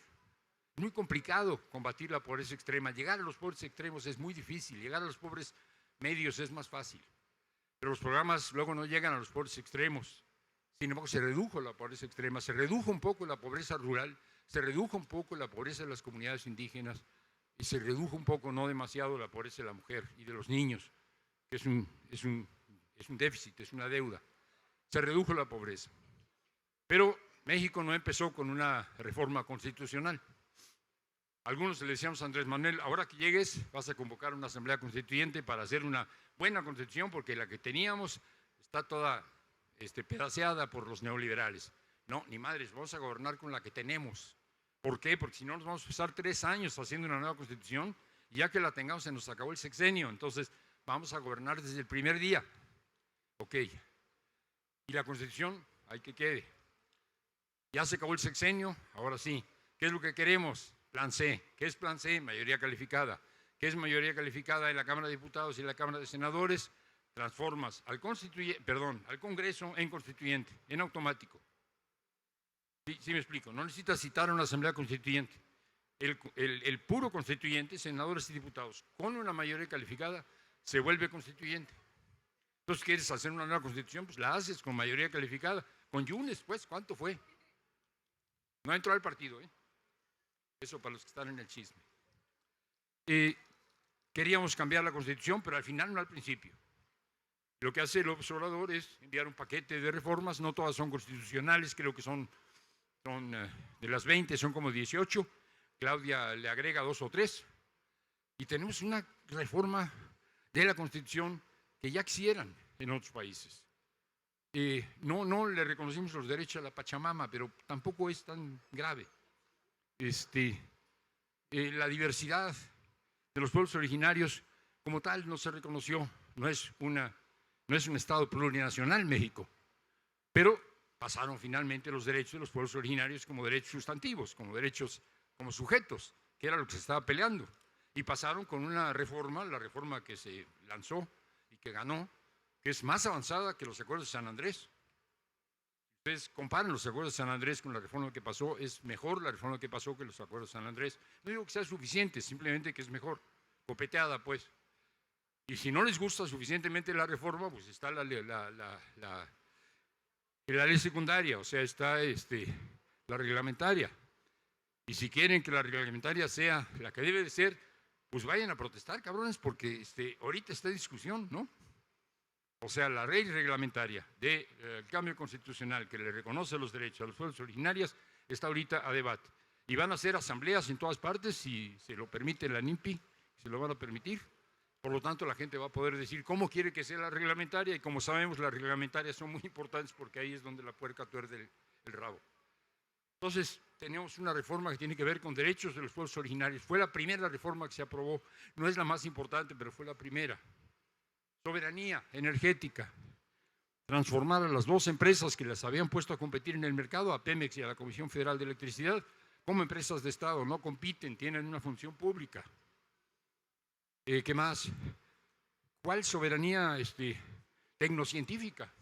Muy complicado combatir la pobreza extrema. Llegar a los pobres extremos es muy difícil. Llegar a los pobres medios es más fácil. Pero los programas luego no llegan a los pobres extremos. Sin embargo, se redujo la pobreza extrema, se redujo un poco la pobreza rural, se redujo un poco la pobreza de las comunidades indígenas y se redujo un poco, no demasiado, la pobreza de la mujer y de los niños, que es un déficit, es una deuda. Se redujo la pobreza. Pero México no empezó con una reforma constitucional. Algunos le decíamos a Andrés Manuel, ahora que llegues vas a convocar una asamblea constituyente para hacer una buena constitución porque la que teníamos está toda pedaceada por los neoliberales. No, ni madres, vamos a gobernar con la que tenemos. ¿Por qué? Porque si no nos vamos a pasar 3 años haciendo una nueva constitución y ya que la tengamos se nos acabó el sexenio, entonces vamos a gobernar desde el primer día. Ok. Y la constitución, hay que quede. Ya se acabó el sexenio, ahora sí. ¿Qué es lo que queremos? Plan C. ¿Qué es plan C? Mayoría calificada. ¿Qué es mayoría calificada en la Cámara de Diputados y en la Cámara de Senadores? Transformas al Congreso en constituyente, en automático. Sí me explico. No necesitas citar a una asamblea constituyente. El puro constituyente, senadores y diputados, con una mayoría calificada, se vuelve constituyente. Entonces, ¿quieres hacer una nueva constitución? Pues la haces con mayoría calificada. Con Yunes, pues, ¿cuánto fue? No entró al partido, ¿eh? Eso para los que están en el chisme. Queríamos cambiar la Constitución, pero al final no al principio. Lo que hace el observador es enviar un paquete de reformas, no todas son constitucionales, creo que son de las 20, son como 18. Claudia le agrega 2 o 3. Y tenemos una reforma de la Constitución que ya quisieran en otros países. No le reconocimos los derechos a la Pachamama, pero tampoco es tan grave. La diversidad de los pueblos originarios como tal no se reconoció, no es un Estado plurinacional México, pero pasaron finalmente los derechos de los pueblos originarios como derechos sustantivos, como derechos, como sujetos, que era lo que se estaba peleando, y pasaron con una reforma, la reforma que se lanzó y que ganó, que es más avanzada que los acuerdos de San Andrés. Ustedes comparan los acuerdos de San Andrés con la reforma que pasó, es mejor la reforma que pasó que los acuerdos de San Andrés. No digo que sea suficiente, simplemente que es mejor, copeteada pues. Y si no les gusta suficientemente la reforma, pues está la ley secundaria, o sea, está la reglamentaria. Y si quieren que la reglamentaria sea la que debe de ser, pues vayan a protestar, cabrones, porque ahorita está en discusión, ¿no? O sea, la ley reglamentaria del cambio constitucional que le reconoce los derechos a los pueblos originarios está ahorita a debate. Y van a hacer asambleas en todas partes, si se lo permite la NIMPI, se lo van a permitir. Por lo tanto, la gente va a poder decir cómo quiere que sea la reglamentaria y como sabemos, las reglamentarias son muy importantes porque ahí es donde la puerca tuerde el rabo. Entonces, tenemos una reforma que tiene que ver con derechos de los pueblos originarios. Fue la primera reforma que se aprobó, no es la más importante, pero fue la primera. Soberanía energética, transformar a las 2 empresas que las habían puesto a competir en el mercado, a Pemex y a la Comisión Federal de Electricidad, como empresas de Estado, no compiten, tienen una función pública. ¿Qué más? ¿Cuál soberanía tecnocientífica?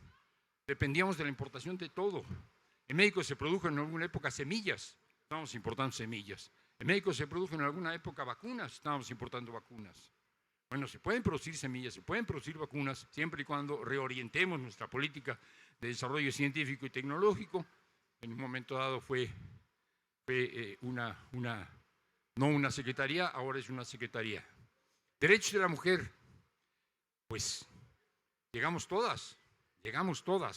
Dependíamos de la importación de todo. En México se produjo en alguna época semillas, estábamos importando semillas. En México se produjo en alguna época vacunas, estábamos importando vacunas. Bueno, se pueden producir semillas, se pueden producir vacunas, siempre y cuando reorientemos nuestra política de desarrollo científico y tecnológico. En un momento dado fue no una secretaría, ahora es una secretaría. Derechos de la mujer, pues llegamos todas,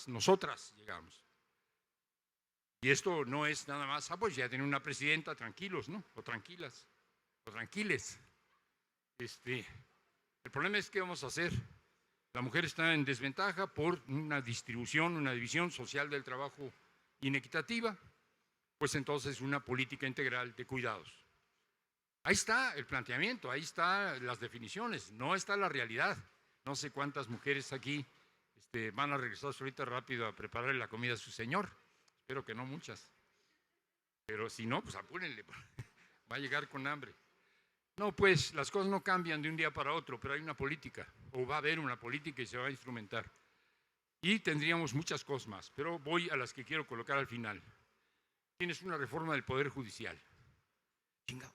nosotras llegamos. Y esto no es nada más, pues ya tienen una presidenta, tranquilos, ¿no? O tranquilas, o tranquiles. El problema es qué vamos a hacer. La mujer está en desventaja por una distribución, una división social del trabajo inequitativa, pues entonces una política integral de cuidados. Ahí está el planteamiento, ahí están las definiciones, no está la realidad. No sé cuántas mujeres aquí van a regresar ahorita rápido a prepararle la comida a su señor. Espero que no muchas. Pero si no, pues apúrenle, va a llegar con hambre. No, pues las cosas no cambian de un día para otro, pero hay una política, o va a haber una política y se va a instrumentar. Y tendríamos muchas cosas más, pero voy a las que quiero colocar al final. Tienes una reforma del Poder Judicial. Chingado.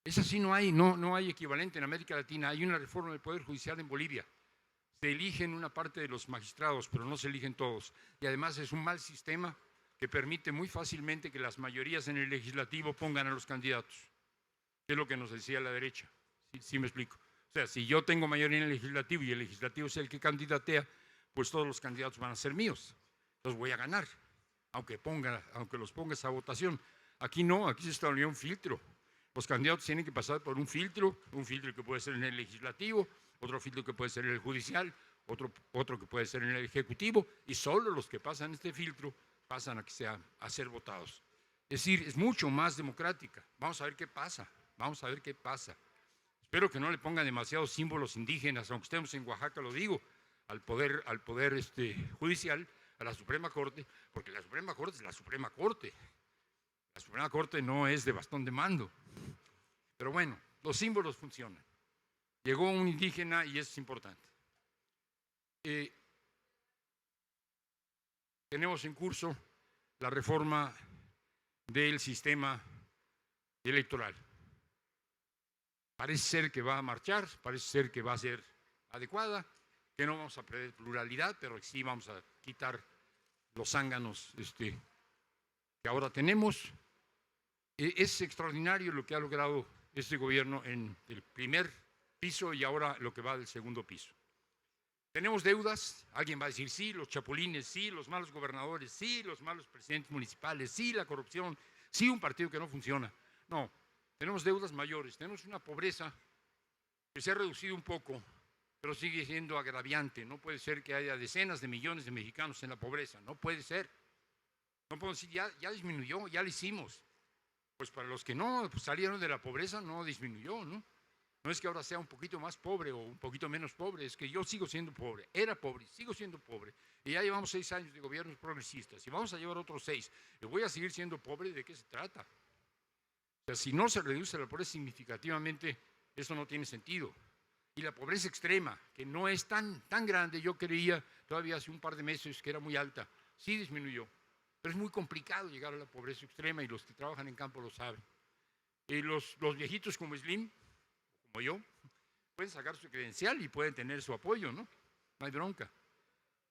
Esa sí no hay equivalente en América Latina. Hay una reforma del Poder Judicial en Bolivia. Se eligen una parte de los magistrados, pero no se eligen todos. Y además es un mal sistema que permite muy fácilmente que las mayorías en el legislativo pongan a los candidatos, que es lo que nos decía la derecha. ¿Sí me explico? O sea, si yo tengo mayoría en el legislativo y el legislativo es el que candidatea, pues todos los candidatos van a ser míos. Entonces voy a ganar, aunque los pongas a votación. Aquí no, aquí se establece un filtro. Los candidatos tienen que pasar por un filtro que puede ser en el legislativo, otro filtro que puede ser en el judicial, otro que puede ser en el ejecutivo, y solo los que pasan este filtro pasan a ser votados. Es decir, es mucho más democrática. Vamos a ver qué pasa, vamos a ver qué pasa. Espero que no le pongan demasiados símbolos indígenas, aunque estemos en Oaxaca, lo digo, al poder judicial, a la Suprema Corte, porque la Suprema Corte es la Suprema Corte. La Suprema Corte no es de bastón de mando. Pero bueno, los símbolos funcionan. Llegó un indígena y eso es importante. Tenemos en curso la reforma del sistema electoral. Parece ser que va a marchar, parece ser que va a ser adecuada, que no vamos a perder pluralidad, pero sí vamos a quitar los zánganos que ahora tenemos. Es extraordinario lo que ha logrado este gobierno en el primer piso y ahora lo que va del segundo piso. Tenemos deudas, alguien va a decir sí, los chapulines, sí, los malos gobernadores, sí, los malos presidentes municipales, sí, la corrupción, sí, un partido que no funciona. No, tenemos deudas mayores, tenemos una pobreza que se ha reducido un poco, pero sigue siendo agraviante. No puede ser que haya decenas de millones de mexicanos en la pobreza, no puede ser. No podemos decir, ya disminuyó, ya lo hicimos. Pues para los que no salieron de la pobreza no disminuyó, ¿no? No es que ahora sea un poquito más pobre o un poquito menos pobre, es que yo sigo siendo pobre, era pobre, sigo siendo pobre. Y ya llevamos 6 años de gobiernos progresistas y vamos a llevar otros 6. ¿Y voy a seguir siendo pobre? ¿De qué se trata? O sea, si no se reduce la pobreza significativamente, eso no tiene sentido. Y la pobreza extrema, que no es tan grande, yo creía todavía hace un par de meses que era muy alta, sí disminuyó. Pero es muy complicado llegar a la pobreza extrema y los que trabajan en campo lo saben. Y los viejitos como Slim, como yo, pueden sacar su credencial y pueden tener su apoyo, ¿no? No hay bronca.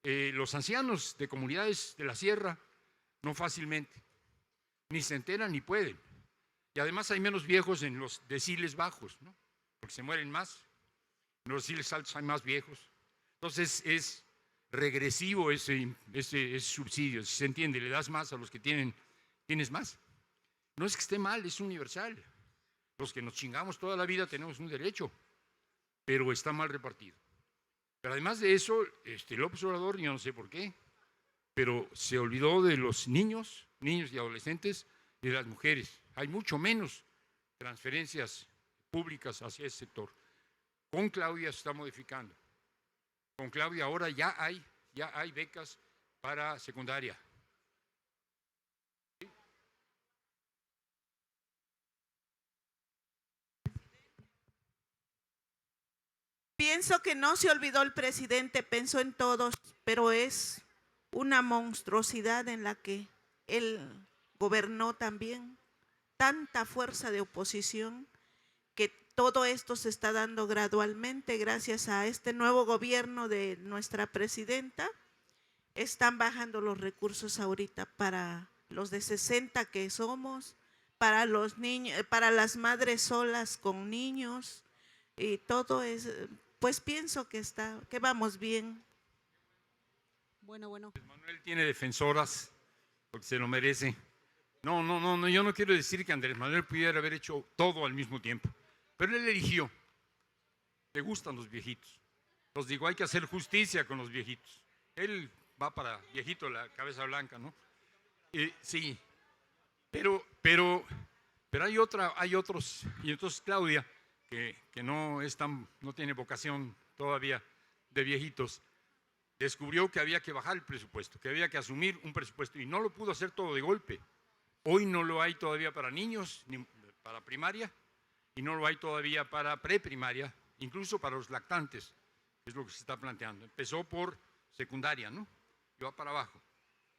Los ancianos de comunidades de la sierra, no fácilmente, ni se enteran ni pueden. Y además hay menos viejos en los deciles bajos, ¿no? Porque se mueren más. En los deciles altos hay más viejos. Entonces es regresivo ese subsidio, si se entiende, le das más a los que tienes más. No es que esté mal, es universal. Los que nos chingamos toda la vida tenemos un derecho, pero está mal repartido. Pero además de eso, López Obrador, yo no sé por qué, pero se olvidó de los niños y adolescentes y de las mujeres. Hay mucho menos transferencias públicas hacia ese sector. Con Claudia se está modificando. Con Claudia ahora ya hay becas para secundaria. Pienso que no se olvidó el presidente, pensó en todos, pero es una monstruosidad en la que él gobernó también. Tanta fuerza de oposición que todo esto se está dando gradualmente gracias a este nuevo gobierno de nuestra presidenta. Están bajando los recursos ahorita para los de 60 que somos, para los niños, para las madres solas con niños, y todo es, pues pienso que vamos bien. Bueno. Manuel tiene defensoras porque se lo merece. No, yo no quiero decir que Andrés Manuel pudiera haber hecho todo al mismo tiempo, pero él eligió. Le gustan los viejitos. Los digo, hay que hacer justicia con los viejitos. Él va para viejito, la cabeza blanca, ¿no? Sí, pero hay otros, y entonces Claudia, que no tiene vocación todavía de viejitos, descubrió que había que bajar el presupuesto, que había que asumir un presupuesto y no lo pudo hacer todo de golpe. Hoy no lo hay todavía para niños, ni para primaria, y no lo hay todavía para preprimaria, incluso para los lactantes, que es lo que se está planteando. Empezó por secundaria, ¿no? Y va para abajo.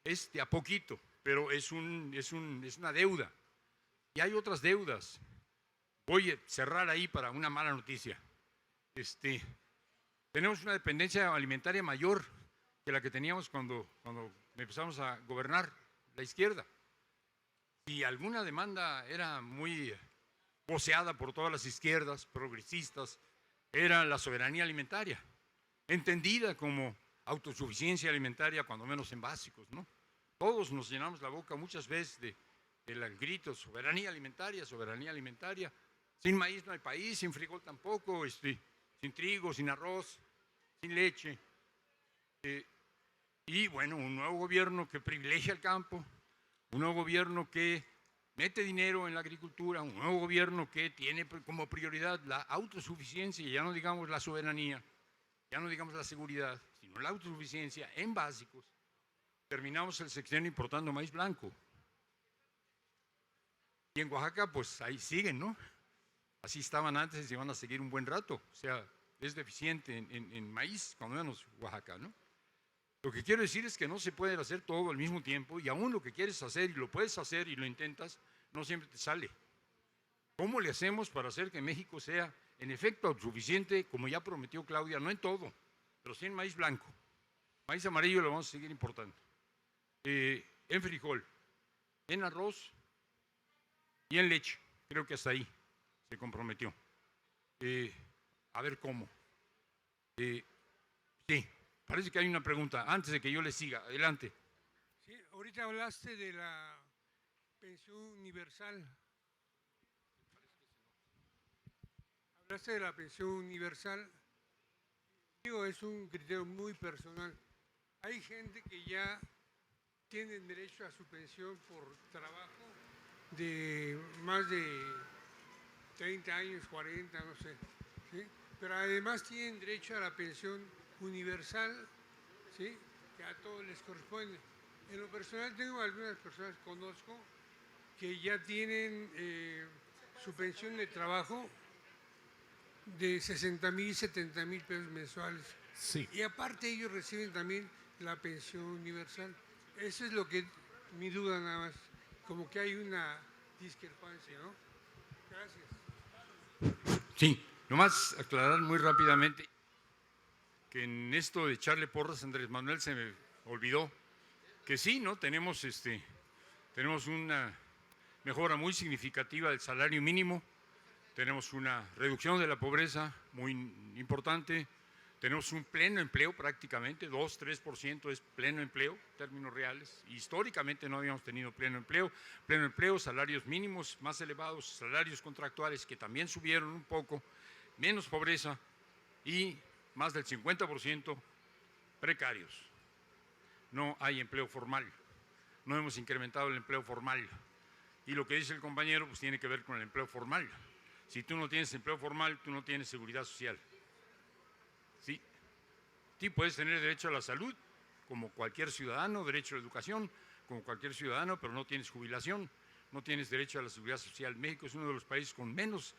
Es de a poquito, pero es una deuda. Y hay otras deudas. Voy a cerrar ahí para una mala noticia. Tenemos una dependencia alimentaria mayor que la que teníamos cuando empezamos a gobernar la izquierda. Y alguna demanda era muy voceada por todas las izquierdas progresistas, era la soberanía alimentaria, entendida como autosuficiencia alimentaria, cuando menos en básicos, ¿no? Todos nos llenamos la boca muchas veces del grito soberanía alimentaria, soberanía alimentaria. Sin maíz no hay país, sin frijol tampoco, sin trigo, sin arroz, sin leche. Y bueno, un nuevo gobierno que privilegia el campo, un nuevo gobierno que mete dinero en la agricultura, un nuevo gobierno que tiene como prioridad la autosuficiencia, ya no digamos la soberanía, ya no digamos la seguridad, sino la autosuficiencia en básicos. Terminamos el sexenio importando maíz blanco. Y en Oaxaca, pues ahí siguen, ¿no? Así estaban antes y se van a seguir un buen rato. O sea, es deficiente en maíz, cuando menos Oaxaca, ¿no? Lo que quiero decir es que no se puede hacer todo al mismo tiempo, y aún lo que quieres hacer y lo puedes hacer y lo intentas, no siempre te sale. ¿Cómo le hacemos para hacer que México sea en efecto autosuficiente, como ya prometió Claudia, no en todo, pero sí en maíz blanco? Maíz amarillo lo vamos a seguir importando. En frijol, en arroz y en leche. Creo que hasta ahí se comprometió. A ver cómo. Sí. Parece que hay una pregunta. Antes de que yo le siga, adelante. Sí, ahorita hablaste de la pensión universal. Hablaste de la pensión universal. Digo, es un criterio muy personal. Hay gente que ya tiene derecho a su pensión por trabajo de más de 30 años, 40, no sé, ¿sí? Pero además tienen derecho a la pensión universal, ¿sí?, que a todos les corresponde. En lo personal tengo algunas personas que conozco que ya tienen su pensión de trabajo de 60,000, 70,000 pesos mensuales. Sí. Y aparte ellos reciben también la pensión universal. Eso es lo que mi duda nada más, como que hay una discrepancia, ¿no? Gracias. Sí, nomás aclarar muy rápidamente que en esto de echarle porras a Andrés Manuel se me olvidó que sí, ¿no? Tenemos una mejora muy significativa del salario mínimo, tenemos una reducción de la pobreza muy importante, tenemos un pleno empleo prácticamente, 2-3% es pleno empleo, en términos reales. Históricamente no habíamos tenido pleno empleo, salarios mínimos más elevados, salarios contractuales que también subieron un poco, menos pobreza y más del 50% precarios. No hay empleo formal, no hemos incrementado el empleo formal. Y lo que dice el compañero pues tiene que ver con el empleo formal. Si tú no tienes empleo formal, tú no tienes seguridad social. ¿Sí? Sí, puedes tener derecho a la salud, como cualquier ciudadano, derecho a la educación, como cualquier ciudadano, pero no tienes jubilación, no tienes derecho a la seguridad social. México es uno de los países con menos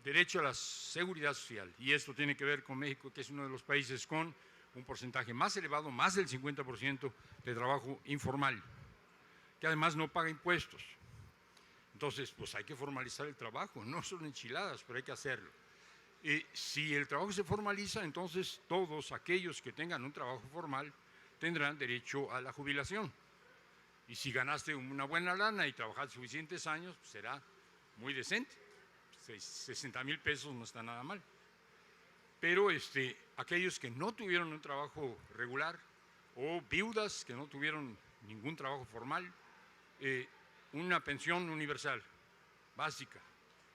derecho a la seguridad social, y esto tiene que ver con México, que es uno de los países con un porcentaje más elevado, más del 50% de trabajo informal, que además no paga impuestos. Entonces, pues hay que formalizar el trabajo, no son enchiladas, pero hay que hacerlo. Si el trabajo se formaliza, entonces todos aquellos que tengan un trabajo formal tendrán derecho a la jubilación. Y si ganaste una buena lana y trabajaste suficientes años, pues será muy decente. 60,000 pesos no está nada mal. Pero aquellos que no tuvieron un trabajo regular o viudas que no tuvieron ningún trabajo formal, una pensión universal básica,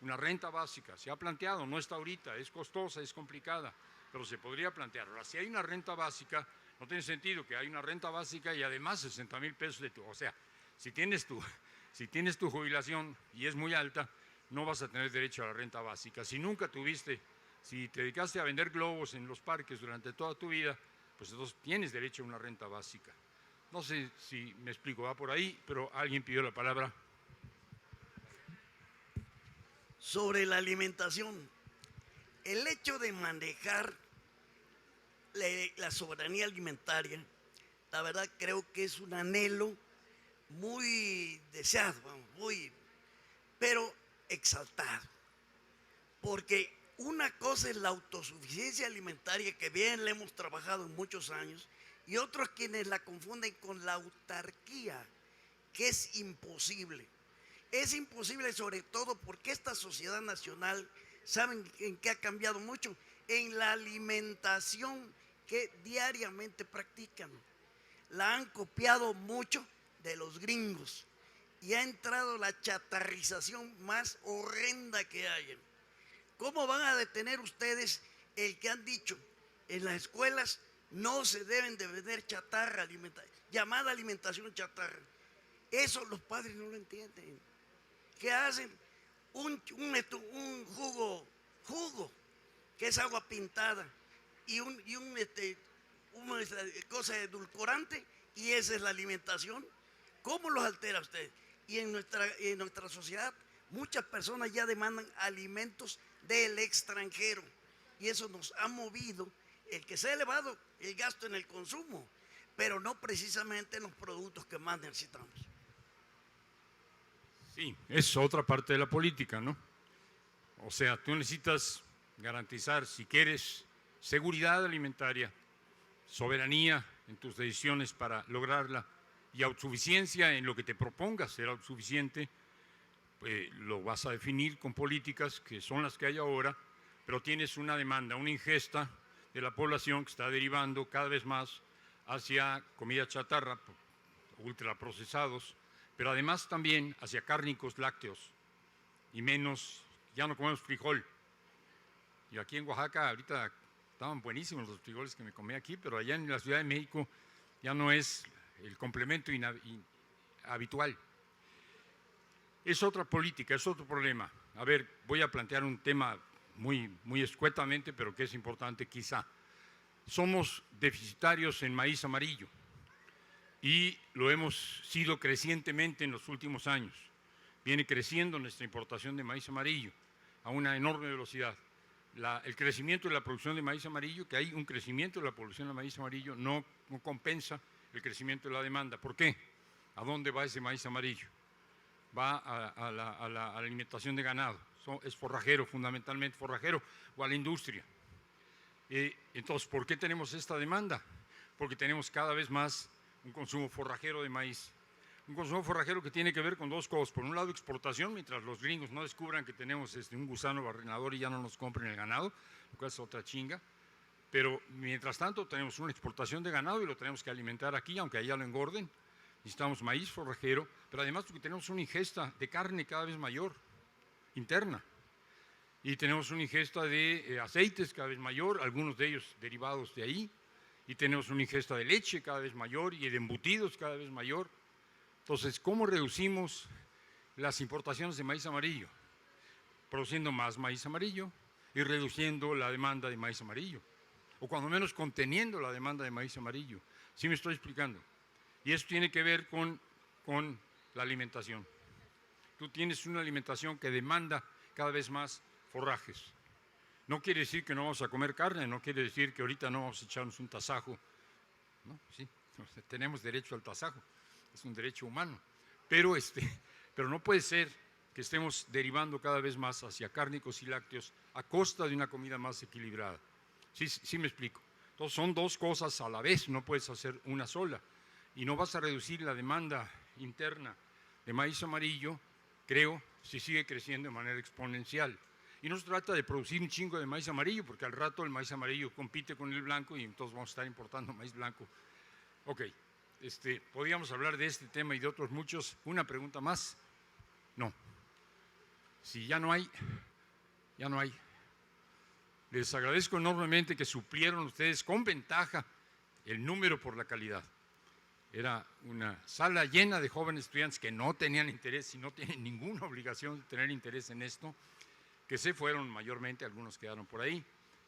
una renta básica, se ha planteado, no está ahorita, es costosa, es complicada, pero se podría plantear. Ahora, si hay una renta básica, no tiene sentido que hay una renta básica y además 60,000 pesos de o sea, si tienes tu jubilación y es muy alta, no vas a tener derecho a la renta básica. Si te dedicaste a vender globos en los parques durante toda tu vida, pues entonces tienes derecho a una renta básica. No sé si me explico, va por ahí, pero alguien pidió la palabra. Sobre la alimentación, el hecho de manejar la soberanía alimentaria, la verdad creo que es un anhelo muy deseado, pero exaltado, porque Una cosa es la autosuficiencia alimentaria, que bien la hemos trabajado en muchos años, y otros quienes la confunden con la autarquía, que es imposible. Es imposible sobre todo porque esta sociedad nacional, ¿saben en qué ha cambiado mucho? En la alimentación que diariamente practican. La han copiado mucho de los gringos y ha entrado la chatarrización más horrenda que haya. ¿Cómo van a detener ustedes el que han dicho en las escuelas no se deben de vender chatarra alimentaria, llamada alimentación chatarra? Eso los padres no lo entienden. ¿Qué hacen? Un jugo, que es agua pintada, y una cosa edulcorante, y esa es la alimentación. ¿Cómo los altera usted? Y en nuestra sociedad muchas personas ya demandan alimentos del extranjero, y eso nos ha movido el que se ha elevado el gasto en el consumo, pero no precisamente en los productos que más necesitamos. Sí, es otra parte de la política, ¿no? O sea, tú necesitas garantizar, si quieres, seguridad alimentaria, soberanía en tus decisiones para lograrla y autosuficiencia en lo que te propongas ser autosuficiente. Lo vas a definir con políticas que son las que hay ahora, pero tienes una demanda, una ingesta de la población que está derivando cada vez más hacia comida chatarra, ultraprocesados, pero además también hacia cárnicos lácteos y menos, ya no comemos frijol. Y aquí en Oaxaca ahorita estaban buenísimos los frijoles que me comí aquí, pero allá en la Ciudad de México ya no es el complemento habitual. Es otra política, es otro problema. A ver, voy a plantear un tema muy escuetamente, pero que es importante quizá. Somos deficitarios en maíz amarillo y lo hemos sido crecientemente en los últimos años. Viene creciendo nuestra importación de maíz amarillo a una enorme velocidad. El crecimiento de la producción de maíz amarillo, que hay un crecimiento de la producción de maíz amarillo, no compensa el crecimiento de la demanda. ¿Por qué? ¿A dónde va ese maíz amarillo? Va a la alimentación de ganado, es forrajero, fundamentalmente forrajero, o a la industria. Entonces, ¿por qué tenemos esta demanda? Porque tenemos cada vez más un consumo forrajero de maíz. Un consumo forrajero que tiene que ver con dos cosas. Por un lado, exportación, mientras los gringos no descubran que tenemos un gusano barrenador y ya no nos compren el ganado, lo cual es otra chinga. Pero mientras tanto tenemos una exportación de ganado y lo tenemos que alimentar aquí, aunque allá lo engorden. Necesitamos maíz forrajero, pero además porque tenemos una ingesta de carne cada vez mayor, interna. Y tenemos una ingesta de aceites cada vez mayor, algunos de ellos derivados de ahí. Y tenemos una ingesta de leche cada vez mayor y de embutidos cada vez mayor. Entonces, ¿cómo reducimos las importaciones de maíz amarillo? Produciendo más maíz amarillo y reduciendo la demanda de maíz amarillo. O cuando menos conteniendo la demanda de maíz amarillo. ¿Sí me estoy explicando? Y eso tiene que ver con la alimentación. Tú tienes una alimentación que demanda cada vez más forrajes. No quiere decir que no vamos a comer carne, no quiere decir que ahorita no vamos a echarnos un tasajo. ¿No? Sí, tenemos derecho al tasajo, es un derecho humano. Pero no puede ser que estemos derivando cada vez más hacia cárnicos y lácteos a costa de una comida más equilibrada. Sí me explico. Entonces son dos cosas a la vez, no puedes hacer una sola. Y no vas a reducir la demanda interna de maíz amarillo, creo, si sigue creciendo de manera exponencial. Y no se trata de producir un chingo de maíz amarillo, porque al rato el maíz amarillo compite con el blanco y entonces vamos a estar importando maíz blanco. Ok, podríamos hablar de este tema y de otros muchos. ¿Una pregunta más? No. Si ya no hay, ya no hay. Les agradezco enormemente que suplieron ustedes con ventaja el número por la calidad. Era una sala llena de jóvenes estudiantes que no tenían interés y no tienen ninguna obligación de tener interés en esto, que se fueron mayormente, algunos quedaron por ahí,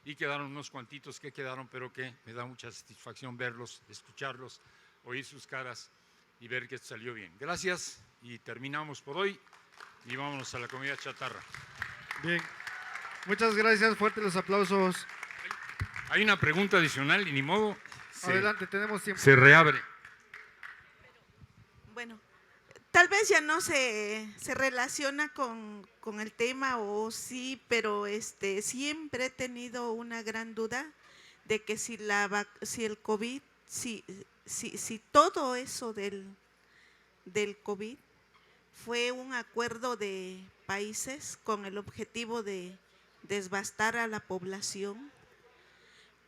y quedaron unos cuantitos que quedaron, pero que me da mucha satisfacción verlos, escucharlos, oír sus caras y ver que salió bien. Gracias y terminamos por hoy y vámonos a la comida chatarra. Bien, muchas gracias, fuertes los aplausos. Hay una pregunta adicional y ni modo, Adelante, tenemos tiempo. se reabre. Bueno, tal vez ya no se relaciona con el tema o sí, pero siempre he tenido una gran duda de que si el COVID, si todo eso del COVID fue un acuerdo de países con el objetivo de devastar a la población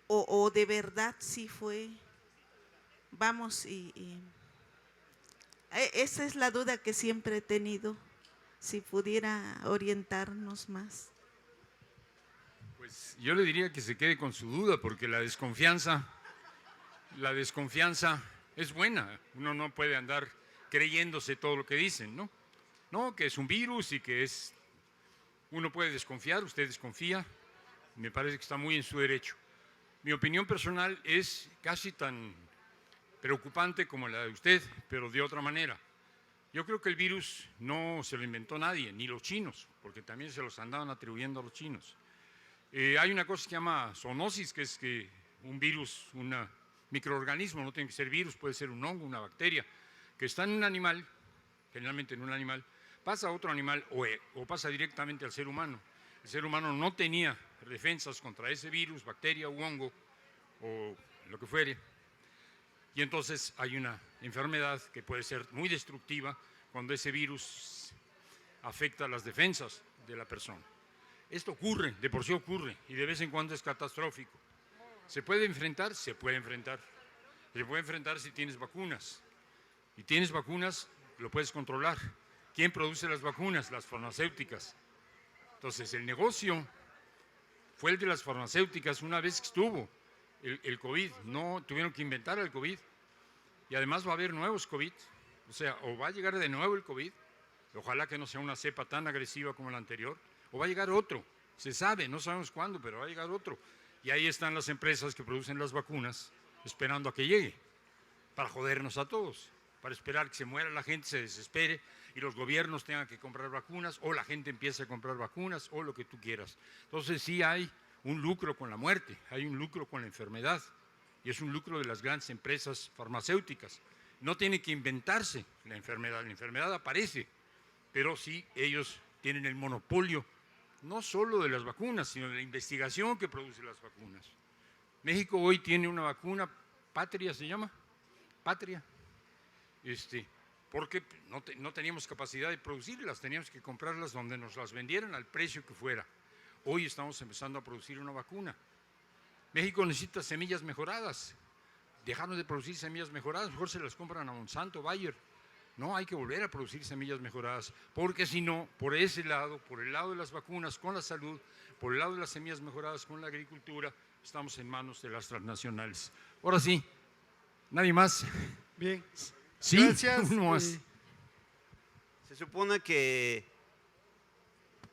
o de verdad sí fue, vamos, esa es la duda que siempre he tenido, si pudiera orientarnos más. Pues yo le diría que se quede con su duda, porque la desconfianza es buena. Uno no puede andar creyéndose todo lo que dicen, ¿no? No, que es un virus y que es... Uno puede desconfiar, usted desconfía, me parece que está muy en su derecho. Mi opinión personal es casi tan preocupante como la de usted, pero de otra manera. Yo creo que el virus no se lo inventó nadie, ni los chinos, porque también se los andaban atribuyendo a los chinos. Hay una cosa que se llama zoonosis, que es que un virus, un microorganismo, no tiene que ser virus, puede ser un hongo, una bacteria, que está en un animal, generalmente en un animal, pasa a otro animal o pasa directamente al ser humano. El ser humano no tenía defensas contra ese virus, bacteria u hongo o lo que fuere. Y entonces hay una enfermedad que puede ser muy destructiva cuando ese virus afecta las defensas de la persona. Esto ocurre, de por sí ocurre, y de vez en cuando es catastrófico. ¿Se puede enfrentar? Se puede enfrentar. Se puede enfrentar si tienes vacunas. Y tienes vacunas, lo puedes controlar. ¿Quién produce las vacunas? Las farmacéuticas. Entonces, el negocio fue el de las farmacéuticas una vez que estuvo el COVID. No tuvieron que inventar el COVID. Y además va a haber nuevos COVID. O sea, o va a llegar de nuevo el COVID, ojalá que no sea una cepa tan agresiva como la anterior, o va a llegar otro. Se sabe, no sabemos cuándo, pero va a llegar otro. Y ahí están las empresas que producen las vacunas esperando a que llegue, para jodernos a todos, para esperar que se muera la gente, se desespere y los gobiernos tengan que comprar vacunas, o la gente empiece a comprar vacunas, o lo que tú quieras. Entonces sí hay un lucro con la muerte, hay un lucro con la enfermedad, y es un lucro de las grandes empresas farmacéuticas. No tiene que inventarse la enfermedad aparece, pero sí ellos tienen el monopolio, no solo de las vacunas, sino de la investigación que produce las vacunas. México hoy tiene una vacuna, Patria se llama, Patria, porque no teníamos capacidad de producirlas, teníamos que comprarlas donde nos las vendieran al precio que fuera. Hoy estamos empezando a producir una vacuna. México necesita semillas mejoradas. Dejaron de producir semillas mejoradas, mejor se las compran a Monsanto, Bayer. No, hay que volver a producir semillas mejoradas, porque si no, por ese lado, por el lado de las vacunas con la salud, por el lado de las semillas mejoradas con la agricultura, estamos en manos de las transnacionales. Ahora sí, nadie más. Bien. Sí, Gracias. uno más. Se supone que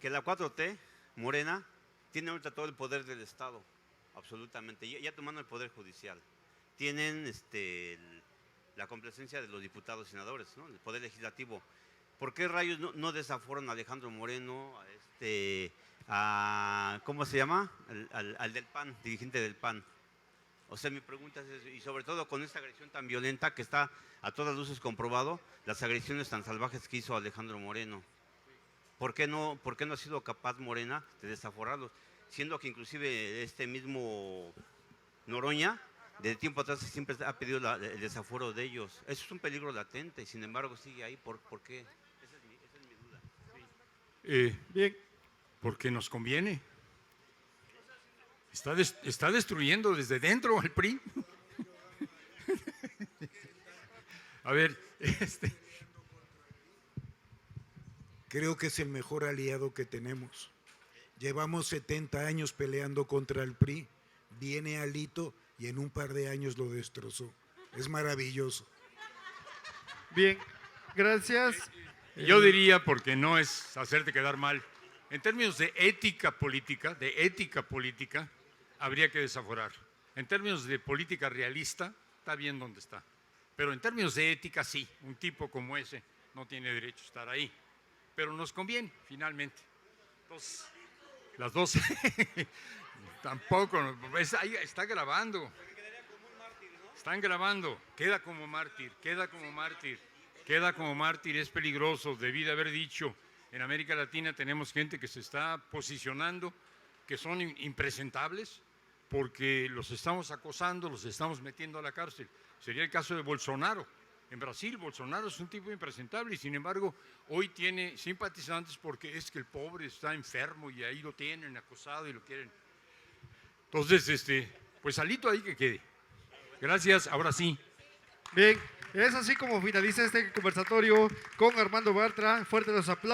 la 4T, Morena, tiene ahorita todo el poder del Estado, absolutamente, ya tomando el poder judicial. Tienen la complacencia de los diputados y senadores, ¿no? El poder legislativo. ¿Por qué rayos no desaforan a Alejandro Moreno, ¿cómo se llama? Al del PAN, dirigente del PAN? O sea, mi pregunta es eso, y sobre todo con esta agresión tan violenta que está a todas luces comprobado, las agresiones tan salvajes que hizo Alejandro Moreno. ¿Por qué no ha sido capaz Morena de desaforarlos? Siendo que inclusive este mismo Noroña, de tiempo atrás siempre ha pedido el desaforo de ellos. Eso es un peligro latente y sin embargo sigue ahí. ¿Por qué? Esa es mi duda. Bien. Porque nos conviene. Está destruyendo desde dentro al PRI. A ver, Creo que es el mejor aliado que tenemos. Llevamos 70 años peleando contra el PRI. Viene Alito y en un par de años lo destrozó. Es maravilloso. Bien. Gracias. yo diría, porque no es hacerte quedar mal, en términos de ética política, habría que desaforar. En términos de política realista, está bien donde está. Pero en términos de ética, sí, un tipo como ese no tiene derecho a estar ahí. Pero nos conviene, finalmente. Entonces, las dos, tampoco, ahí está grabando. Están grabando, queda como mártir, queda como mártir, es peligroso. Debí de haber dicho, en América Latina tenemos gente que se está posicionando, que son impresentables, porque los estamos acosando, los estamos metiendo a la cárcel. Sería el caso de Bolsonaro. En Brasil, Bolsonaro es un tipo impresentable y sin embargo hoy tiene simpatizantes porque es que el pobre está enfermo y ahí lo tienen acosado y lo quieren. Entonces, pues Alito ahí que quede. Gracias, ahora sí. Bien, es así como finaliza este conversatorio con Armando Bartra. Fuerte los aplausos.